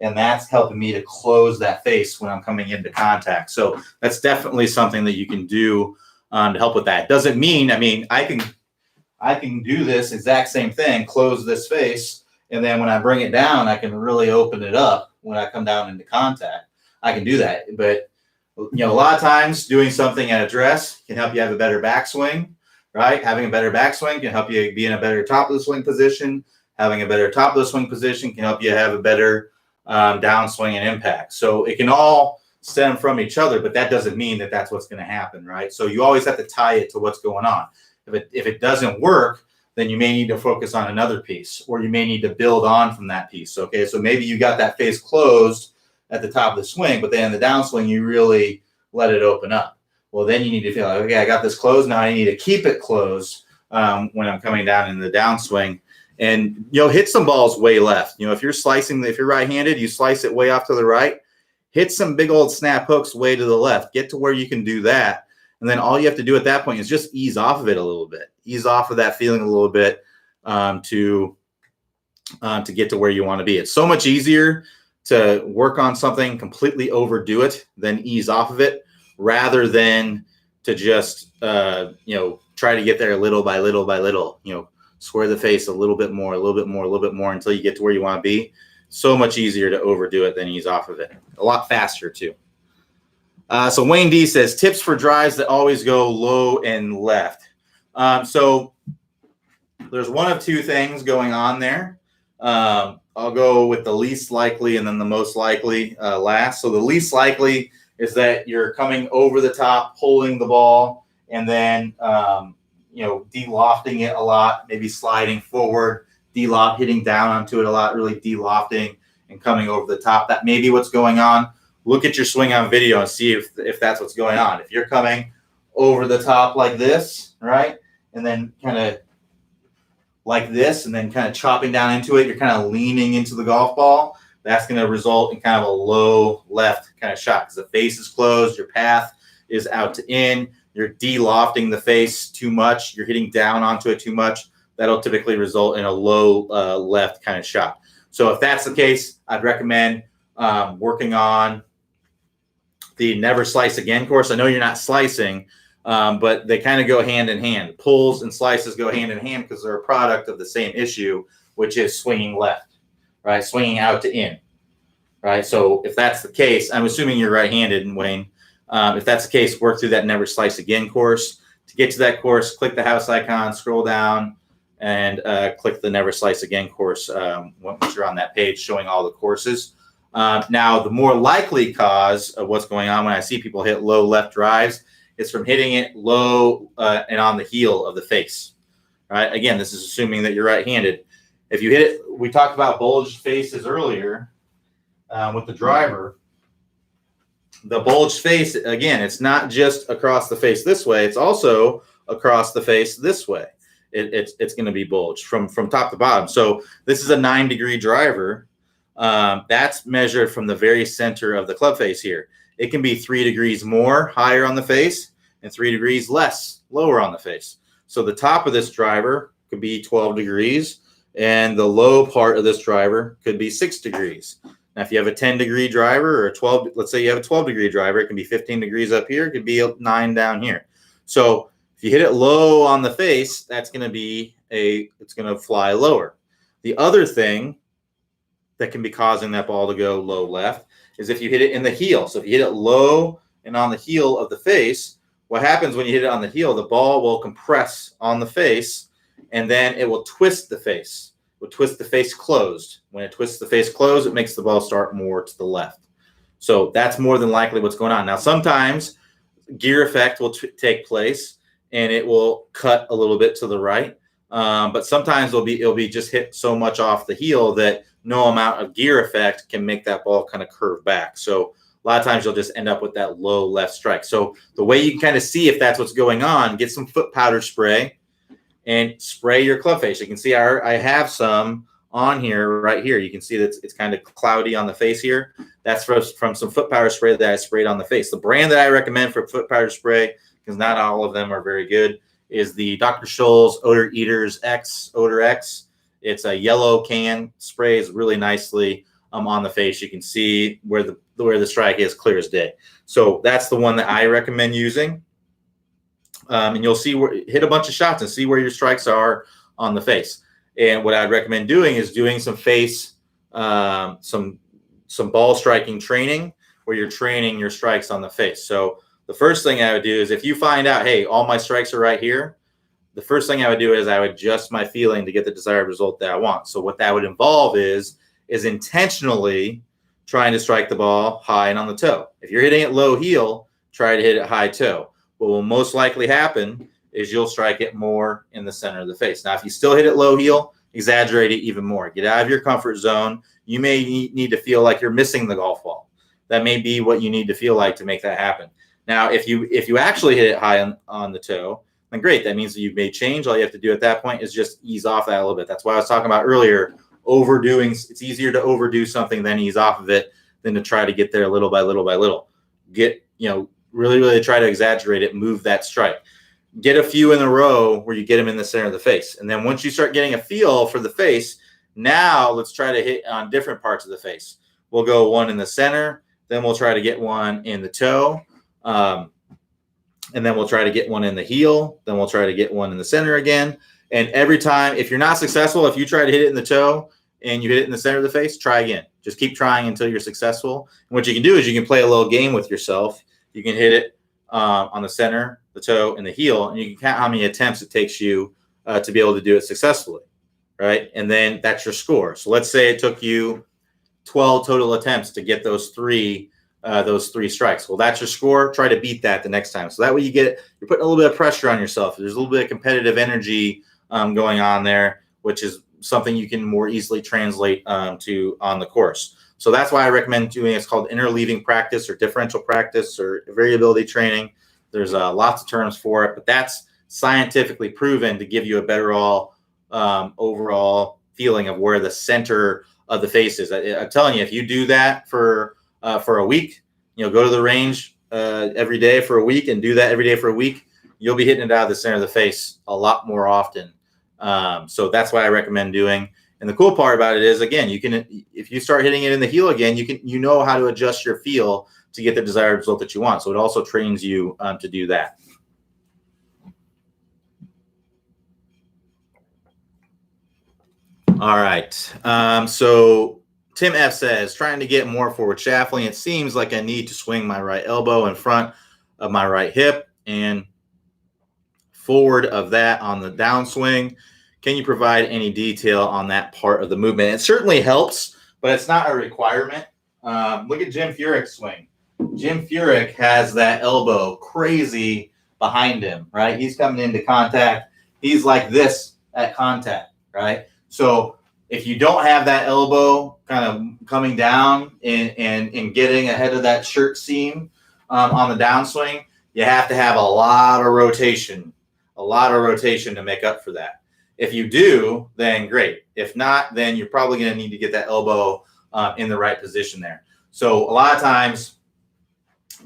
and that's helping me to close that face when I'm coming into contact. So that's definitely something that you can do to help with that. Doesn't mean, I can do this exact same thing, close this face, and then when I bring it down, I can really open it up when I come down into contact. I can do that. But, a lot of times doing something at address can help you have a better backswing, right? Having a better backswing can help you be in a better top of the swing position. Having a better top of the swing position can help you have a better downswing and impact. So it can all stem from each other, but that doesn't mean that that's what's going to happen, right? So you always have to tie it to what's going on. If it doesn't work, then you may need to focus on another piece, or you may need to build on from that piece. Okay, so maybe you got that face closed at the top of the swing, but then in the downswing, you really let it open up. Well, then you need to feel like, okay, I got this closed. Now I need to keep it closed when I'm coming down in the downswing. And, hit some balls way left. If you're right-handed, you slice it way off to the right. Hit some big old snap hooks way to the left. Get to where you can do that. And then all you have to do at that point is just ease off of it a little bit. Ease off of that feeling a little bit to get to where you want to be. It's so much easier to work on something, completely overdo it, then ease off of it, rather than to just try to get there little by little by little. Square the face a little bit more, a little bit more, a little bit more until you get to where you want to be. So much easier to overdo it than ease off of it. A lot faster too. So Wayne D says, tips for drives that always go low and left. So there's one of two things going on there. I'll go with the least likely and then the most likely last. So the least likely is that you're coming over the top, holding the ball, and then, de-lofting it a lot, maybe sliding forward, hitting down onto it a lot, really de-lofting and coming over the top. That may be what's going on. Look at your swing on video and see if that's what's going on. If you're coming over the top like this, right, and then kind of like this, and then kind of chopping down into it, you're kind of leaning into the golf ball, that's going to result in kind of a low left kind of shot because the face is closed, your path is out to in, you're de-lofting the face too much, you're hitting down onto it too much. That'll typically result in a low left kind of shot. So if that's the case, I'd recommend working on the Never Slice Again course. I know you're not slicing, but they kind of go hand in hand. Pulls and slices go hand in hand because they're a product of the same issue, which is swinging left, right? Swinging out to in, right? So if that's the case, I'm assuming you're right-handed, Wayne. If that's the case, work through that Never Slice Again course. To get to that course, click the house icon, scroll down, and click the Never Slice Again course once you're on that page showing all the courses. Now, the more likely cause of what's going on when I see people hit low left drives is from hitting it low and on the heel of the face. Right? Again, this is assuming that you're right-handed. If you hit it, we talked about bulged faces earlier with the driver. The bulged face, again, it's not just across the face this way. It's also across the face this way. It's going to be bulged from top to bottom. So this is a 9-degree driver. That's measured from the very center of the club face here. It can be 3 degrees more higher on the face and 3 degrees less lower on the face. So the top of this driver could be 12 degrees and the low part of this driver could be 6 degrees. Now, if you have a 10-degree driver or a 12, let's say you have a 12-degree driver, it can be 15 degrees up here. It could be 9 down here. So if you hit it low on the face, that's going to be it's going to fly lower. The other thing that can be causing that ball to go low left is if you hit it in the heel. So if you hit it low and on the heel of the face, what happens when you hit it on the heel, the ball will compress on the face, and then it will twist the face. It will twist the face closed. When it twists the face closed, it makes the ball start more to the left. So that's more than likely what's going on. Now, sometimes gear effect will take place, and it will cut a little bit to the right. But sometimes it'll be just hit so much off the heel that no amount of gear effect can make that ball kind of curve back. So a lot of times you'll just end up with that low left strike. So the way you can kind of see if that's what's going on, get some foot powder spray and spray your club face. You can see I have some on here, right here. You can see that it's kind of cloudy on the face here. That's from some foot powder spray that I sprayed on the face. The brand that I recommend for foot powder spray, because not all of them are very good, is the Dr. Scholl's Odor Eaters X, Odor X. It's a yellow can, sprays really nicely on the face. You can see where the strike is clear as day. So that's the one that I recommend using. And you'll see hit a bunch of shots and see where your strikes are on the face. And what I'd recommend doing is doing some face, some ball striking training where you're training your strikes on the face. So the first thing I would do is if you find out, hey, all my strikes are right here, the first thing I would do is I would adjust my feeling to get the desired result that I want. So what that would involve is intentionally trying to strike the ball high and on the toe. If you're hitting it low heel, try to hit it high toe. What will most likely happen is you'll strike it more in the center of the face. Now, if you still hit it low heel, exaggerate it even more. Get out of your comfort zone. You may need to feel like you're missing the golf ball. That may be what you need to feel like to make that happen. Now, if you actually hit it high on the toe, then great. That means that you've made change. All you have to do at that point is just ease off that a little bit. That's why I was talking about earlier, overdoing. It's easier to overdo something than ease off of it than to try to get there little by little by little. Really, really try to exaggerate it, move that strike. Get a few in a row where you get them in the center of the face. And then once you start getting a feel for the face, now let's try to hit on different parts of the face. We'll go one in the center, then we'll try to get one in the toe, and then we'll try to get one in the heel, then we'll try to get one in the center again. And every time, if you're not successful, if you try to hit it in the toe and you hit it in the center of the face, try again. Just keep trying until you're successful. And what you can do is you can play a little game with yourself. You can hit it on the center, the toe, and the heel, and you can count how many attempts it takes you to be able to do it successfully, right? And then that's your score. So let's say it took you 12 total attempts to get those three strikes. Well, that's your score. Try to beat that the next time. So that way you're putting a little bit of pressure on yourself. There's a little bit of competitive energy going on there, which is something you can more easily translate to on the course. So that's why I recommend doing it's called interleaving practice or differential practice or variability training. There's lots of terms for it, but that's scientifically proven to give you a better overall feeling of where the center of the face is. I'm telling you, if you do that for a week, go to the range every day for a week and do that every day for a week, you'll be hitting it out of the center of the face a lot more often. So that's why I recommend doing. And the cool part about it is, again, if you start hitting it in the heel again, you know how to adjust your feel to get the desired result that you want. So it also trains you to do that. All right. So Tim F says, trying to get more forward shaftling. It seems like I need to swing my right elbow in front of my right hip and forward of that on the downswing. Can you provide any detail on that part of the movement? It certainly helps, but it's not a requirement. Look at Jim Furyk's swing. Jim Furyk has that elbow crazy behind him, right? He's coming into contact. He's like this at contact, right? So if you don't have that elbow kind of coming down and getting ahead of that shirt seam on the downswing, you have to have a lot of rotation to make up for that. If you do, then great. If not, then you're probably going to need to get that elbow in the right position there. So a lot of times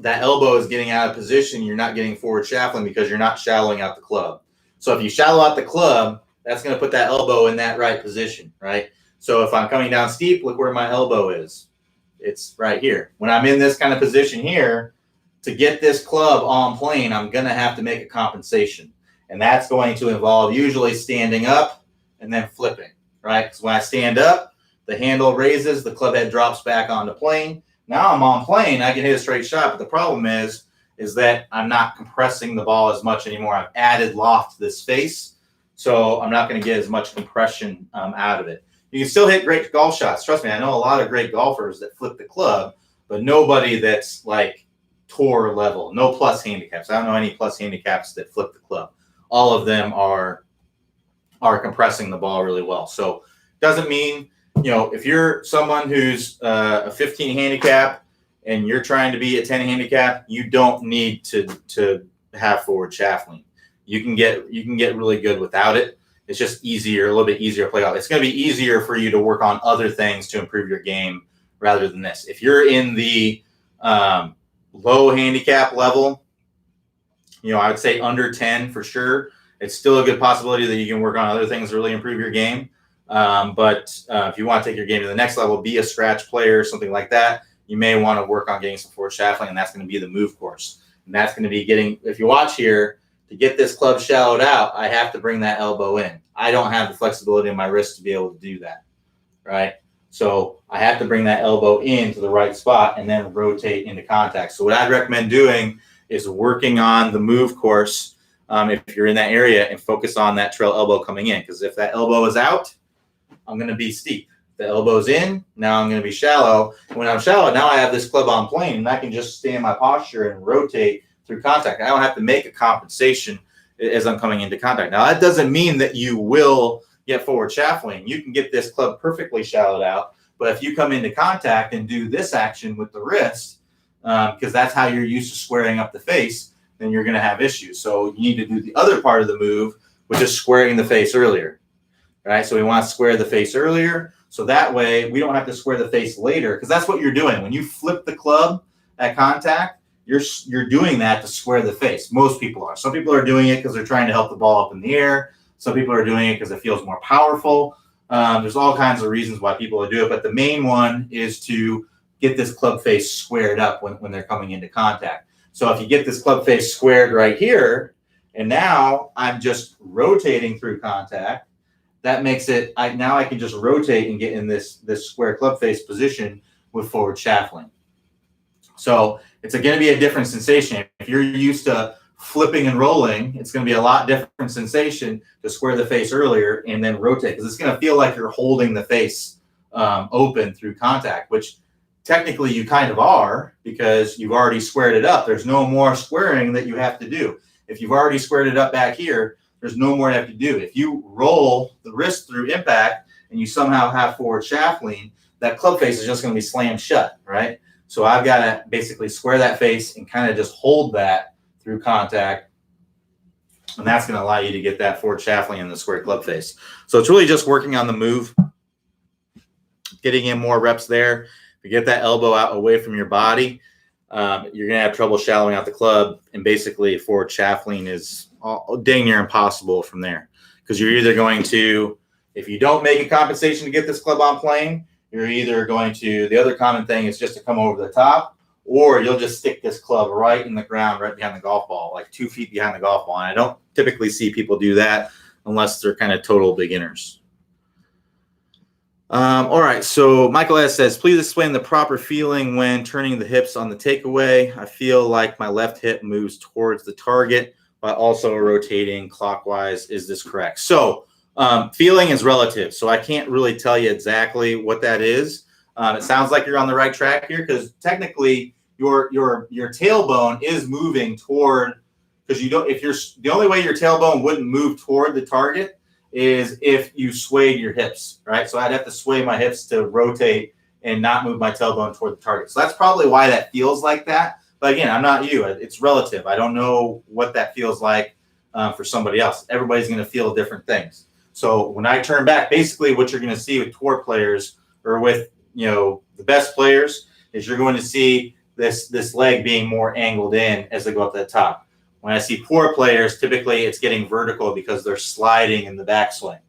that elbow is getting out of position. You're not getting forward shaftling because you're not shallowing out the club. So if you shallow out the club, that's going to put that elbow in that right position, right? So if I'm coming down steep, look where my elbow is. It's right here. When I'm in this kind of position here, to get this club on plane, I'm going to have to make a compensation. And that's going to involve usually standing up and then flipping, right? Because when I stand up, the handle raises, the club head drops back onto plane. Now I'm on plane, I can hit a straight shot. But the problem is is that I'm not compressing the ball as much anymore. I've added loft to this face, so I'm not going to get as much compression out of it. You can still hit great golf shots. Trust me, I know a lot of great golfers that flip the club, but nobody that's like tour level, no plus handicaps. I don't know any plus handicaps that flip the club. All of them are compressing the ball really well. So doesn't mean, if you're someone who's a 15 handicap and you're trying to be a 10 handicap, you don't need to have forward shaft lean. You can get really good without it. It's just easier, a little bit easier to play off. It's going to be easier for you to work on other things to improve your game rather than this. If you're in the low handicap level, I would say under 10 for sure. It's still a good possibility that you can work on other things to really improve your game. But if you want to take your game to the next level, be a scratch player, something like that, you may want to work on getting some forward shaft lean, and that's going to be the move course. And that's going to be if you watch here, to get this club shallowed out, I have to bring that elbow in. I don't have the flexibility in my wrist to be able to do that, right? So I have to bring that elbow into the right spot and then rotate into contact. So what I'd recommend doing is working on the move course if you're in that area, and focus on that trail elbow coming in. Because if that elbow is out, I'm going to be steep. If the elbow's in, now I'm going to be shallow. And when I'm shallow, now I have this club on plane, and I can just stay in my posture and rotate through contact. I don't have to make a compensation as I'm coming into contact. Now, that doesn't mean that you will get forward shaft lean. You can get this club perfectly shallowed out, but if you come into contact and do this action with the wrist, because that's how you're used to squaring up the face, then you're going to have issues. So you need to do the other part of the move, which is squaring the face earlier, right? So we want to square the face earlier, so that way we don't have to square the face later, because that's what you're doing. When you flip the club at contact, you're doing that to square the face. Most people are. Some people are doing it because they're trying to help the ball up in the air. Some people are doing it because it feels more powerful. There's all kinds of reasons why people do it, but the main one is to get this club face squared up when they're coming into contact. So if you get this club face squared right here, and now I'm just rotating through contact, that makes it, now I can just rotate and get in this square club face position with forward shaft lean. So it's going to be a different sensation. If you're used to flipping and rolling, it's going to be a lot different sensation to square the face earlier and then rotate, because it's going to feel like you're holding the face open through contact, which technically you kind of are, because you've already squared it up. There's no more squaring that you have to do. If you've already squared it up back here, there's no more you have to do. If you roll the wrist through impact and you somehow have forward shaft lean, that club face is just going to be slammed shut, right? So I've got to basically square that face and kind of just hold that through contact. And that's going to allow you to get that forward shaft lean in the square club face. So it's really just working on the move, getting in more reps there. If you get that elbow out away from your body, you're going to have trouble shallowing out the club. And basically forward shaft lean is dang near impossible from there. Because you're either going to, if you don't make a compensation to get this club on plane, you're either going to, the other common thing is just to come over the top, or you'll just stick this club right in the ground, right behind the golf ball, like 2 feet behind the golf ball. And I don't typically see people do that unless they're kind of total beginners. All right, so Michael S. says, please explain the proper feeling when turning the hips on the takeaway. I feel like my left hip moves towards the target while also rotating clockwise. Is this correct? So feeling is relative, so I can't really tell you exactly what that is. It sounds like you're on the right track here, because technically your tailbone is moving toward, because you don't, if you're, the only way your tailbone wouldn't move toward the target is if you swayed your hips, right? So I'd have to sway my hips to rotate and not move my tailbone toward the target. So that's probably why that feels like that. But again, I'm not you. It's relative. I don't know what that feels like for somebody else. Everybody's going to feel different things. So when I turn back, basically what you're going to see with tour players, or with, the best players, is you're going to see this leg being more angled in as they go up to the top. When I see poor players, typically it's getting vertical because they're sliding in the backswing,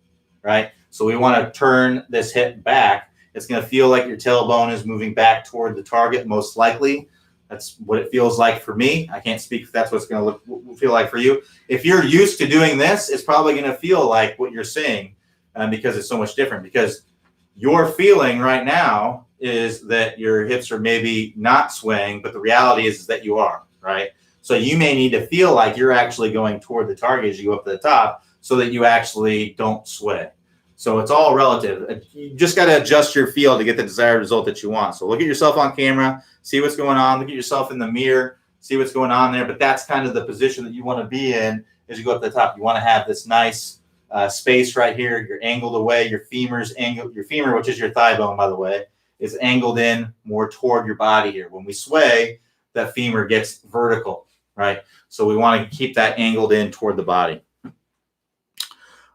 right? So we want to turn this hip back. It's going to feel like your tailbone is moving back toward the target, most likely. That's what it feels like for me. I can't speak if that's what's going to feel like for you. If you're used to doing this, it's probably going to feel like what you're seeing, because it's so much different. Because your feeling right now is that your hips are maybe not swaying, but the reality is that you are, right? So you may need to feel like you're actually going toward the target as you go up to the top so that you actually don't sway. So it's all relative. You just got to adjust your feel to get the desired result that you want. So look at yourself on camera, see what's going on. Look at yourself in the mirror, see what's going on there. But that's kind of the position that you want to be in as you go up to the top. You want to have this nice space right here. You're angled away. Your femur's angled. Your femur, which is your thigh bone, by the way, is angled in more toward your body here. When we sway, that femur gets vertical, right? So we want to keep that angled in toward the body.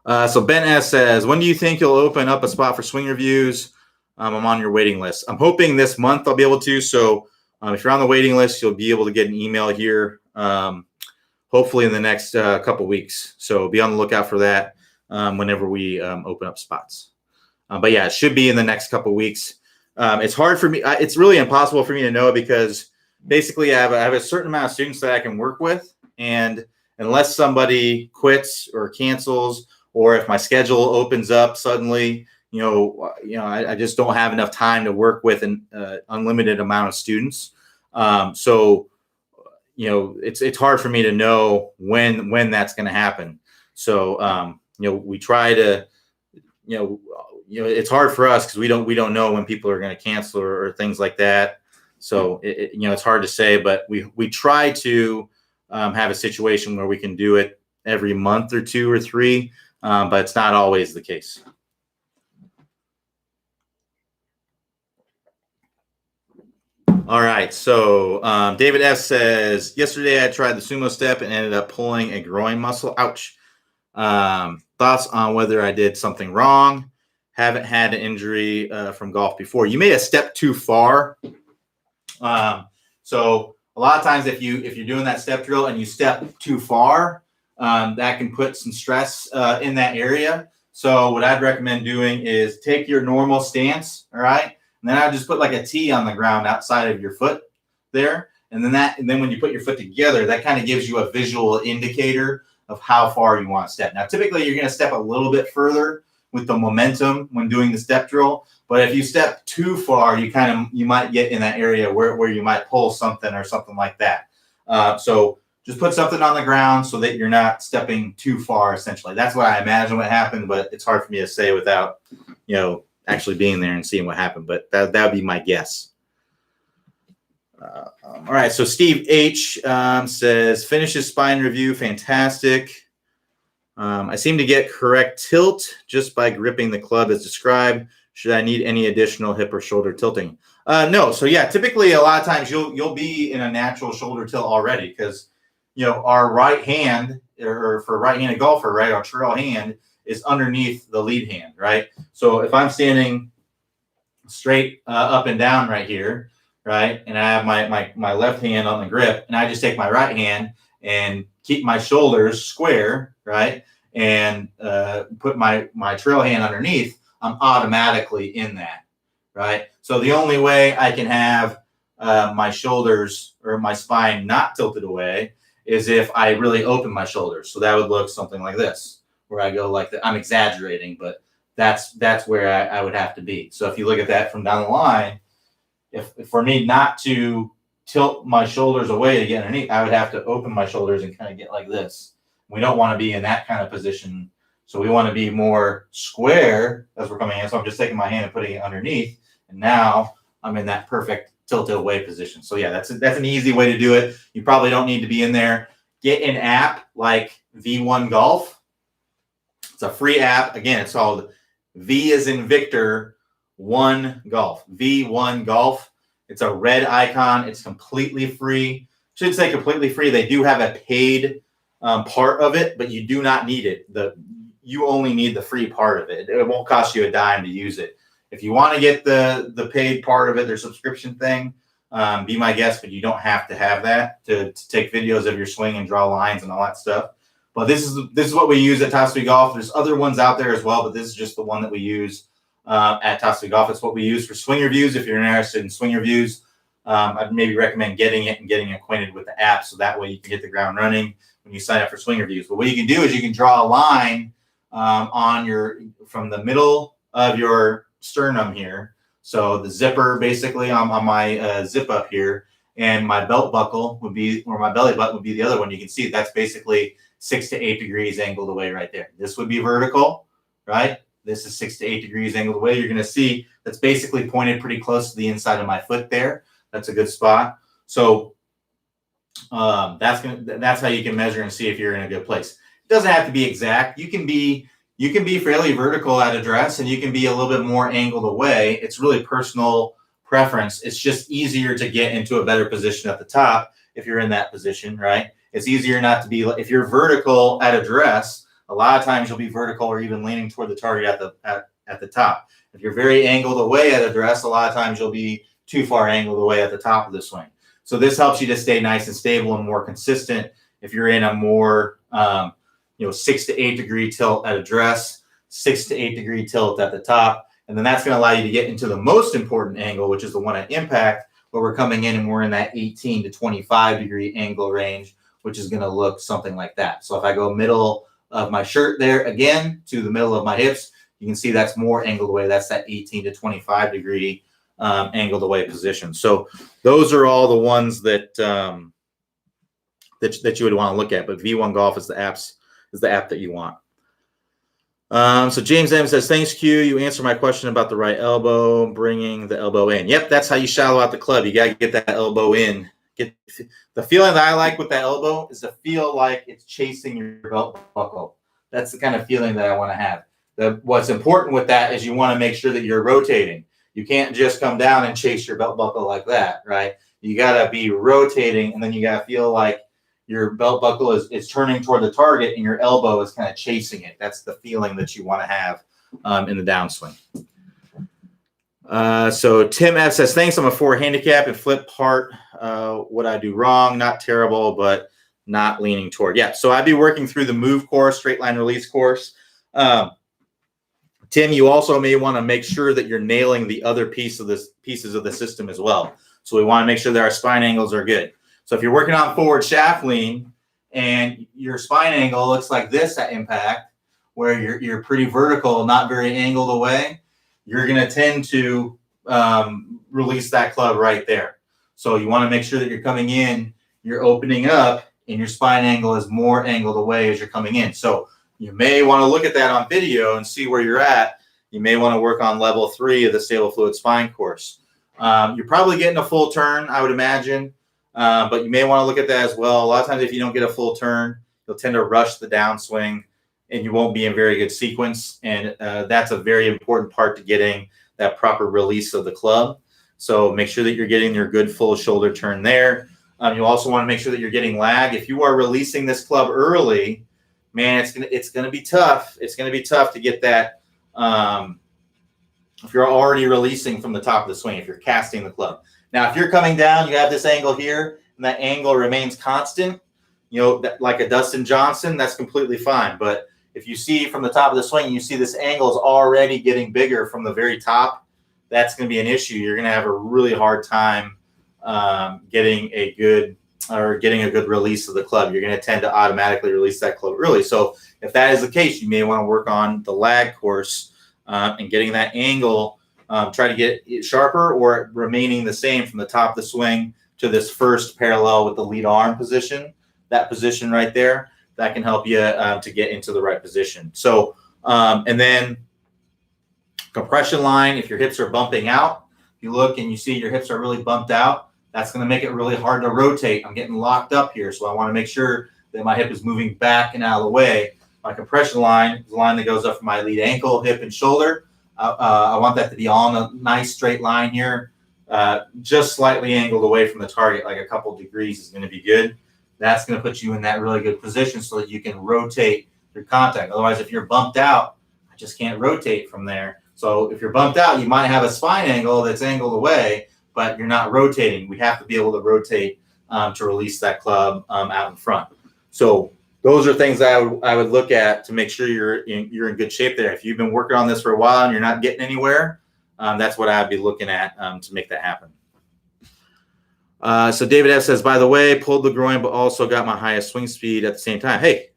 So Ben S says, when do you think you'll open up a spot for swing reviews? I'm on your waiting list. I'm hoping this month I'll be able to. So if you're on the waiting list, you'll be able to get an email here, hopefully in the next couple weeks. So be on the lookout for that whenever we open up spots. But yeah, it should be in the next couple weeks. It's hard for me. It's really impossible for me to know because basically I have a certain amount of students that I can work with. And unless somebody quits or cancels, or if my schedule opens up suddenly, I just don't have enough time to work with an unlimited amount of students. So it's hard for me to know when that's going to happen. So we try to, it's hard for us because we don't know when people are going to cancel or things like that. So it's hard to say, but we try to have a situation where we can do it every month or 2 or 3. But it's not always the case. All right. So David F says, yesterday I tried the sumo step and ended up pulling a groin muscle. Ouch. Thoughts on whether I did something wrong? Haven't had an injury from golf before. You may have stepped too far. So a lot of times if you're doing that step drill and you step too far, that can put some stress in that area. So what I'd recommend doing is take your normal stance, all right? And then I'd just put like a T on the ground outside of your foot there. And then when you put your foot together, that kind of gives you a visual indicator of how far you want to step. Now, typically you're going to step a little bit further with the momentum when doing the step drill. But if you step too far, you might get in that area where you might pull something or something like that. So just put something on the ground so that you're not stepping too far, essentially. That's what I imagine what happened, but it's hard for me to say without, actually being there and seeing what happened. But that would be my guess. All right, so Steve H says, finishes spine review, fantastic. I seem to get correct tilt just by gripping the club as described. Should I need any additional hip or shoulder tilting? No. So yeah, typically a lot of times you'll be in a natural shoulder tilt already because our right hand, or for a right-handed golfer, right, our trail hand is underneath the lead hand, right? So if I'm standing straight up and down right here, right, and I have my left hand on the grip, and I just take my right hand and keep my shoulders square, right, and put my trail hand underneath, I'm automatically in that, right? So the only way I can have my shoulders or my spine not tilted away is if I really open my shoulders. So that would look something like this, where I go like that. I'm exaggerating, but that's where I would have to be. So if you look at that from down the line, if for me not to tilt my shoulders away to get underneath, I would have to open my shoulders and kind of get like this. We don't want to be in that kind of position. So we want to be more square as we're coming in. So I'm just taking my hand and putting it underneath. And now I'm in that perfect tilted away position. So yeah, that's an easy way to do it. You probably don't need to be in there. Get an app like V1 Golf. It's a free app. Again, it's called V as in Victor, 1 Golf. V1 Golf. It's a red icon. It's completely free. Should say completely free. They do have a paid part of it, but you do not need it. You only need the free part of it. It won't cost you a dime to use it. If you want to get the paid part of it, their subscription thing, be my guest, but you don't have to have that to take videos of your swing and draw lines and all that stuff. But this is what we use at Top Speed Golf. There's other ones out there as well, but this is just the one that we use at Top Speed Golf. It's what we use for swing reviews. If you're interested in swing reviews, I'd maybe recommend getting it and getting acquainted with the app, so that way you can hit the ground running when you sign up for swing reviews. But what you can do is you can draw a line from the middle of your sternum here. So the zipper basically on my zip up here, and my belt buckle would be, or my belly button would be the other one. You can see that's basically 6 to 8 degrees angled away right there. This would be vertical, right? This is 6 to 8 degrees angled away. You're going to see that's basically pointed pretty close to the inside of my foot there. That's a good spot. So that's how you can measure and see if you're in a good place. It doesn't have to be exact. You can be fairly vertical at address, and you can be a little bit more angled away. It's really personal preference. It's just easier to get into a better position at the top if you're in that position, right? It's easier not to be, if you're vertical at address, a lot of times you'll be vertical or even leaning toward the target at the top. If you're very angled away at address, a lot of times you'll be too far angled away at the top of the swing. So this helps you to stay nice and stable and more consistent if you're in a more 6 to 8 degree tilt at address, 6 to 8 degree tilt at the top. And then that's going to allow you to get into the most important angle, which is the one at impact, where we're coming in and we're in that 18 to 25 degree angle range, which is going to look something like that. So if I go middle of my shirt there again to the middle of my hips, you can see that's more angled away. That's that 18 to 25 degree angled away position. So those are all the ones that that you would want to look at. But V1 Golf is the app that you want. So James M says, thanks, Q. You answered my question about the right elbow, bringing the elbow in. Yep, that's how you shallow out the club. You got to get that elbow in. Get the feeling that I like with that elbow is to feel like it's chasing your belt buckle. That's the kind of feeling that I want to have. What's important with that is you want to make sure that you're rotating. You can't just come down and chase your belt buckle like that, right? You got to be rotating, and then you got to feel like your belt buckle is turning toward the target and your elbow is kind of chasing it. That's the feeling that you want to have in the downswing. So Tim F says, thanks. I'm a 4 handicap and flip part. What I do wrong, not terrible, but not leaning toward. Yeah, so I'd be working through the move course, straight line release course. Tim, you also may want to make sure that you're nailing the other pieces of the system as well. So we want to make sure that our spine angles are good. So if you're working on forward shaft lean and your spine angle looks like this at impact, where you're pretty vertical, not very angled away, you're going to tend to release that club right there. So you want to make sure that you're coming in, you're opening up, and your spine angle is more angled away as you're coming in. So you may want to look at that on video and see where you're at. You may want to work on level 3 of the stable fluid spine course. You're probably getting a full turn, I would imagine. But you may want to look at that as well. A lot of times if you don't get a full turn, you'll tend to rush the downswing and you won't be in very good sequence. And that's a very important part to getting that proper release of the club. So make sure that you're getting your good full shoulder turn there. You also want to make sure that you're getting lag. If you are releasing this club early, man, it's gonna be tough. It's gonna be tough to get that. If you're already releasing from the top of the swing, if you're casting the club. Now, if you're coming down, you have this angle here, and that angle remains constant, like a Dustin Johnson, that's completely fine. But if you see from the top of the swing, you see this angle is already getting bigger from the very top, that's going to be an issue. You're going to have a really hard time getting a good release of the club. You're going to tend to automatically release that club early. So if that is the case, you may want to work on the lag course and getting that angle. Try to get it sharper or remaining the same from the top of the swing to this first parallel with the lead arm position. That position right there, that can help you to get into the right position. So, and then compression line, if your hips are bumping out, if you look and you see your hips are really bumped out, that's going to make it really hard to rotate. I'm getting locked up here, so I want to make sure that my hip is moving back and out of the way. My compression line is the line that goes up from my lead ankle, hip, and shoulder. I want that to be all in a nice straight line here, just slightly angled away from the target, like a couple degrees is going to be good. That's going to put you in that really good position so that you can rotate your contact. Otherwise, if you're bumped out, I just can't rotate from there. So if you're bumped out, you might have a spine angle that's angled away, but you're not rotating. We have to be able to rotate to release that club out in front. So those are things that I would look at to make sure you're in good shape there. If you've been working on this for a while and you're not getting anywhere, that's what I'd be looking at to make that happen. So David F says, by the way, pulled the groin, but also got my highest swing speed at the same time. Hey,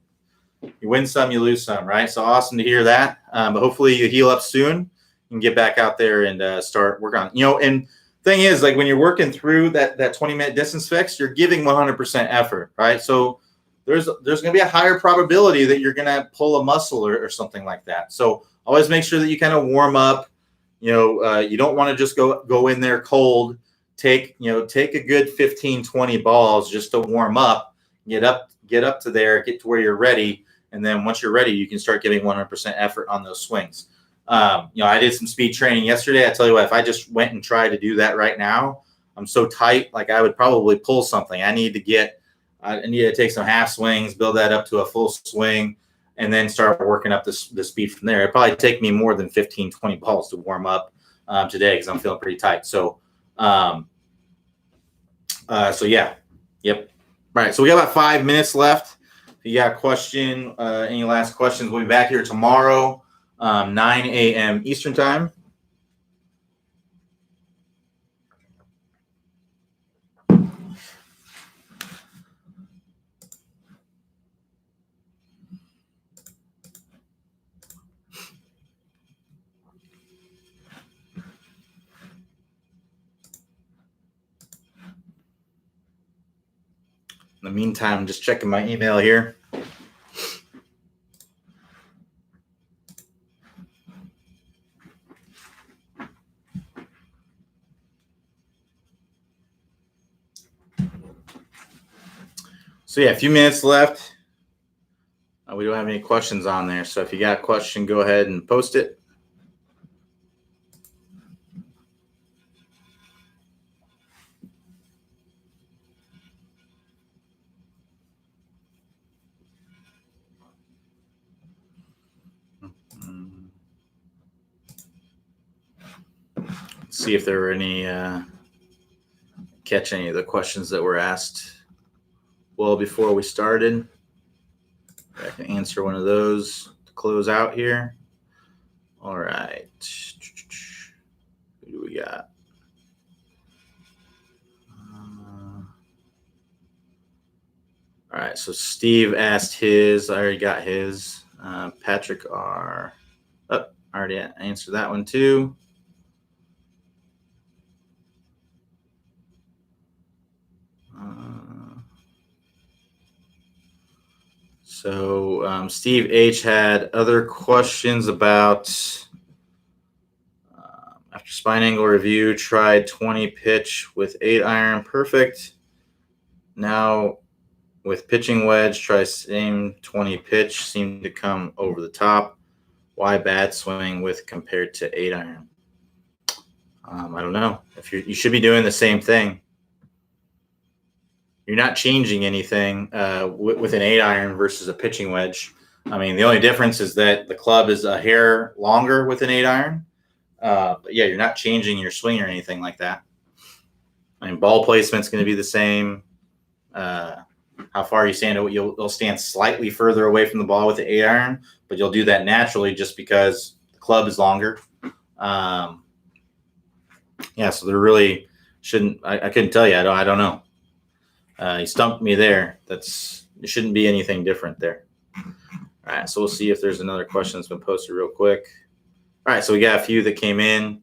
you win some, you lose some, right? So awesome to hear that. But hopefully you heal up soon and get back out there and start work on, and thing is, like when you're working through that 20-minute distance fix, you're giving 100% effort, right? So there's going to be a higher probability that you're going to pull a muscle or something like that. So always make sure that you kind of warm up. You don't want to just go in there cold. Take a good 15, 20 balls just to warm up, get up to there, get to where you're ready. And then once you're ready, you can start giving 100% effort on those swings. I did some speed training yesterday. I tell you what, if I just went and tried to do that right now, I'm so tight, like I would probably pull something. I need to take some half swings, build that up to a full swing, and then start working up the speed from there. It'd probably take me more than 15, 20 balls to warm up today because I'm feeling pretty tight. So yeah. Yep. All right. So we got about 5 minutes left. If you got a question, any last questions, we'll be back here tomorrow, 9 a.m. Eastern time. In the meantime, I'm just checking my email here. So yeah, a few minutes left. We don't have any questions on there. So if you got a question, go ahead and post it. See if there were any catch any of the questions that were asked well before we started. I can answer one of those to close out here. All right. Who do we got? All right. So Steve asked his. I already got his. Patrick R. Oh, I already answered that one too. So Steve H had other questions about after spine angle review, tried 20 pitch with 8-iron, perfect. Now with pitching wedge, try same 20 pitch, seemed to come over the top. Why bad swing with compared to 8-iron? I don't know. If you should be doing the same thing. You're not changing anything with an 8-iron versus a pitching wedge. I mean, the only difference is that the club is a hair longer with an 8-iron. But yeah, you're not changing your swing or anything like that. I mean, ball placement's going to be the same. How far you stand, you'll stand slightly further away from the ball with the 8-iron, but you'll do that naturally just because the club is longer. Yeah, so there really shouldn't. I couldn't tell you. I don't know. You stumped me there. It shouldn't be anything different there. All right, so we'll see if there's another question that's been posted real quick. All right, so we got a few that came in.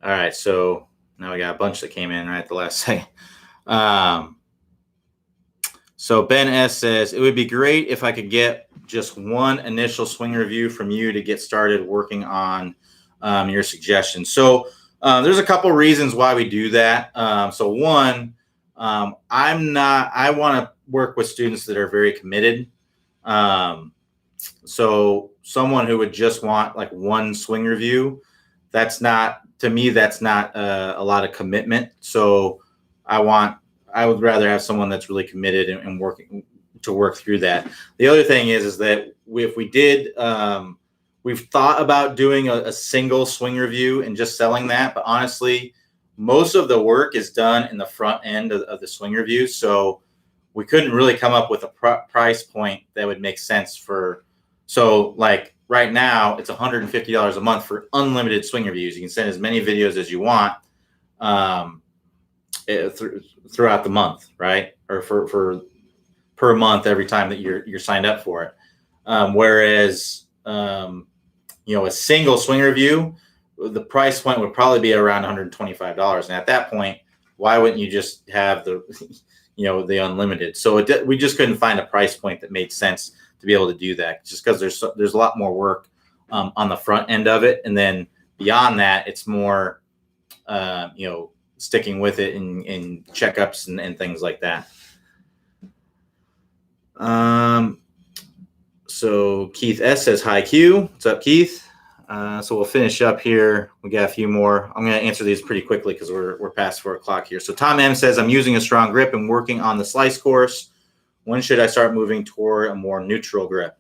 All right, so now we got a bunch that came in right at the last second. So Ben S says, it would be great if I could get just one initial swing review from you to get started working on your suggestions. So there's a couple reasons why we do that. So one, I want to work with students that are very committed. So someone who would just want like one swing review, that's not a lot of commitment. So I would rather have someone that's really committed and working to work through that. The other thing is that if we did, we've thought about doing a single swing review and just selling that, but honestly, most of the work is done in the front end of the swing review. So we couldn't really come up with a price point that would make sense so like right now it's $150 a month for unlimited swing reviews. You can send as many videos as you want throughout the month, right? Or for per month every time that you're signed up for it. Whereas a single swing review, the price point would probably be around $125. And at that point, why wouldn't you just have the, the unlimited? So we just couldn't find a price point that made sense to be able to do that, just because there's a lot more work on the front end of it. And then beyond that, it's more, sticking with it in checkups and things like that. So Keith S says, hi, Q. What's up, Keith? So we'll finish up here. We got a few more. I'm going to answer these pretty quickly because we're past 4 o'clock here. So Tom M says, I'm using a strong grip and working on the slice course. When should I start moving toward a more neutral grip?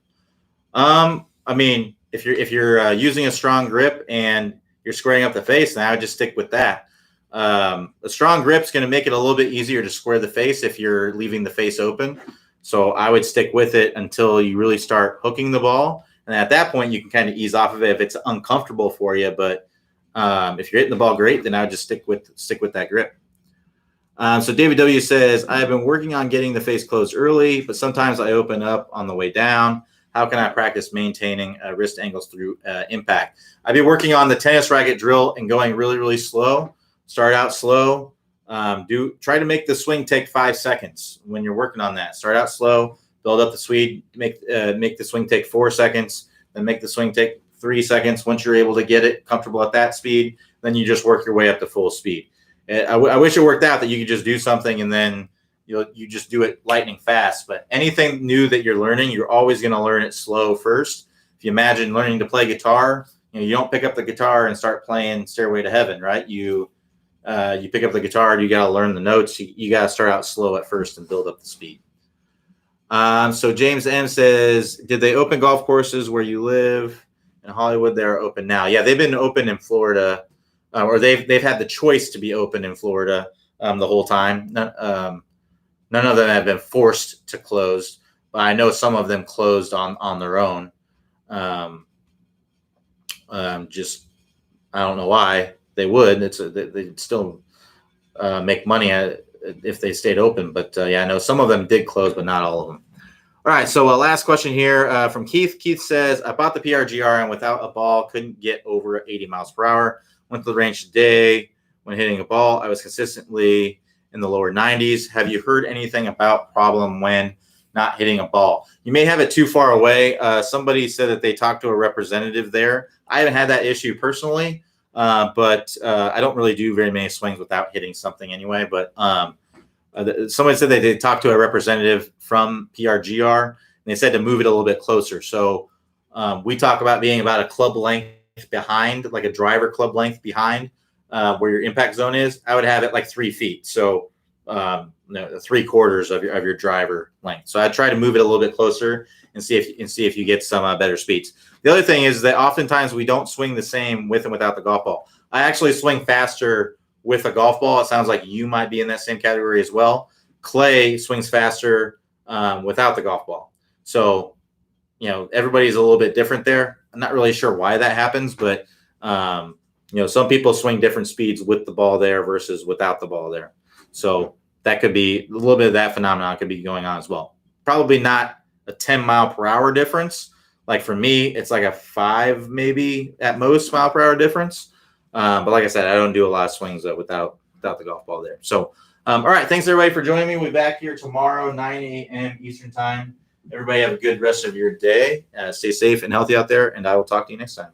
I mean, if you're using a strong grip and you're squaring up the face, then I would just stick with that. A strong grip is going to make it a little bit easier to square the face if you're leaving the face open. So I would stick with it until you really start hooking the ball. And at that point, you can kind of ease off of it if it's uncomfortable for you. But if you're hitting the ball great, then I would just stick with that grip. So David W says, I have been working on getting the face closed early, but sometimes I open up on the way down. How can I practice maintaining wrist angles through impact? I've been working on the tennis racket drill and going really, really slow. Start out slow. Try to make the swing take 5 seconds when you're working on that. Start out slow, build up the speed, make the swing take 4 seconds, then make the swing take 3 seconds. Once you're able to get it comfortable at that speed, then you just work your way up to full speed. I wish it worked out that you could just do something and then you just do it lightning fast. But anything new that you're learning, you're always going to learn it slow first. If you imagine learning to play guitar, you don't pick up the guitar and start playing Stairway to Heaven, right? You pick up the guitar, you got to learn the notes. You got to start out slow at first and build up the speed. So James M says, did they open golf courses where you live in Hollywood? They're open now. Yeah, they've been open in Florida, or they've had the choice to be open in Florida the whole time. None of them have been forced to close, but I know some of them closed on their own. Just I don't know why they would. They'd still make money if they stayed open. But yeah, I know some of them did close, but not all of them. All right, so last question here from Keith. Keith says, I bought the PRGR and without a ball, couldn't get over 80 miles per hour. Went to the range today. When hitting a ball, I was consistently in the lower 90s. Have you heard anything about problem when not hitting a ball? You may have it too far away. Somebody said that they talked to a representative there. I haven't had that issue personally, but I don't really do very many swings without hitting something anyway. But somebody said that they talked to a representative from PRGR, and they said to move it a little bit closer. So we talk about being about a club length behind, like a driver club length behind where your impact zone is. I would have it like 3 feet. So 3/4 of your driver length. So I try to move it a little bit closer and see if you get some better speeds. The other thing is that oftentimes we don't swing the same with and without the golf ball. I actually swing faster with a golf ball. It sounds like you might be in that same category as well. Clay swings faster without the golf ball. So, everybody's a little bit different there. I'm not really sure why that happens, but some people swing different speeds with the ball there versus without the ball there. So that could be a little bit of that phenomenon could be going on as well. Probably not a 10 mile per hour difference. Like for me, it's like a 5 maybe at most mile per hour difference. But like I said, I don't do a lot of swings without the golf ball there. So, all right. Thanks everybody for joining me. We'll be back here tomorrow, 9 a.m. Eastern time. Everybody have a good rest of your day. Stay safe and healthy out there, and I will talk to you next time.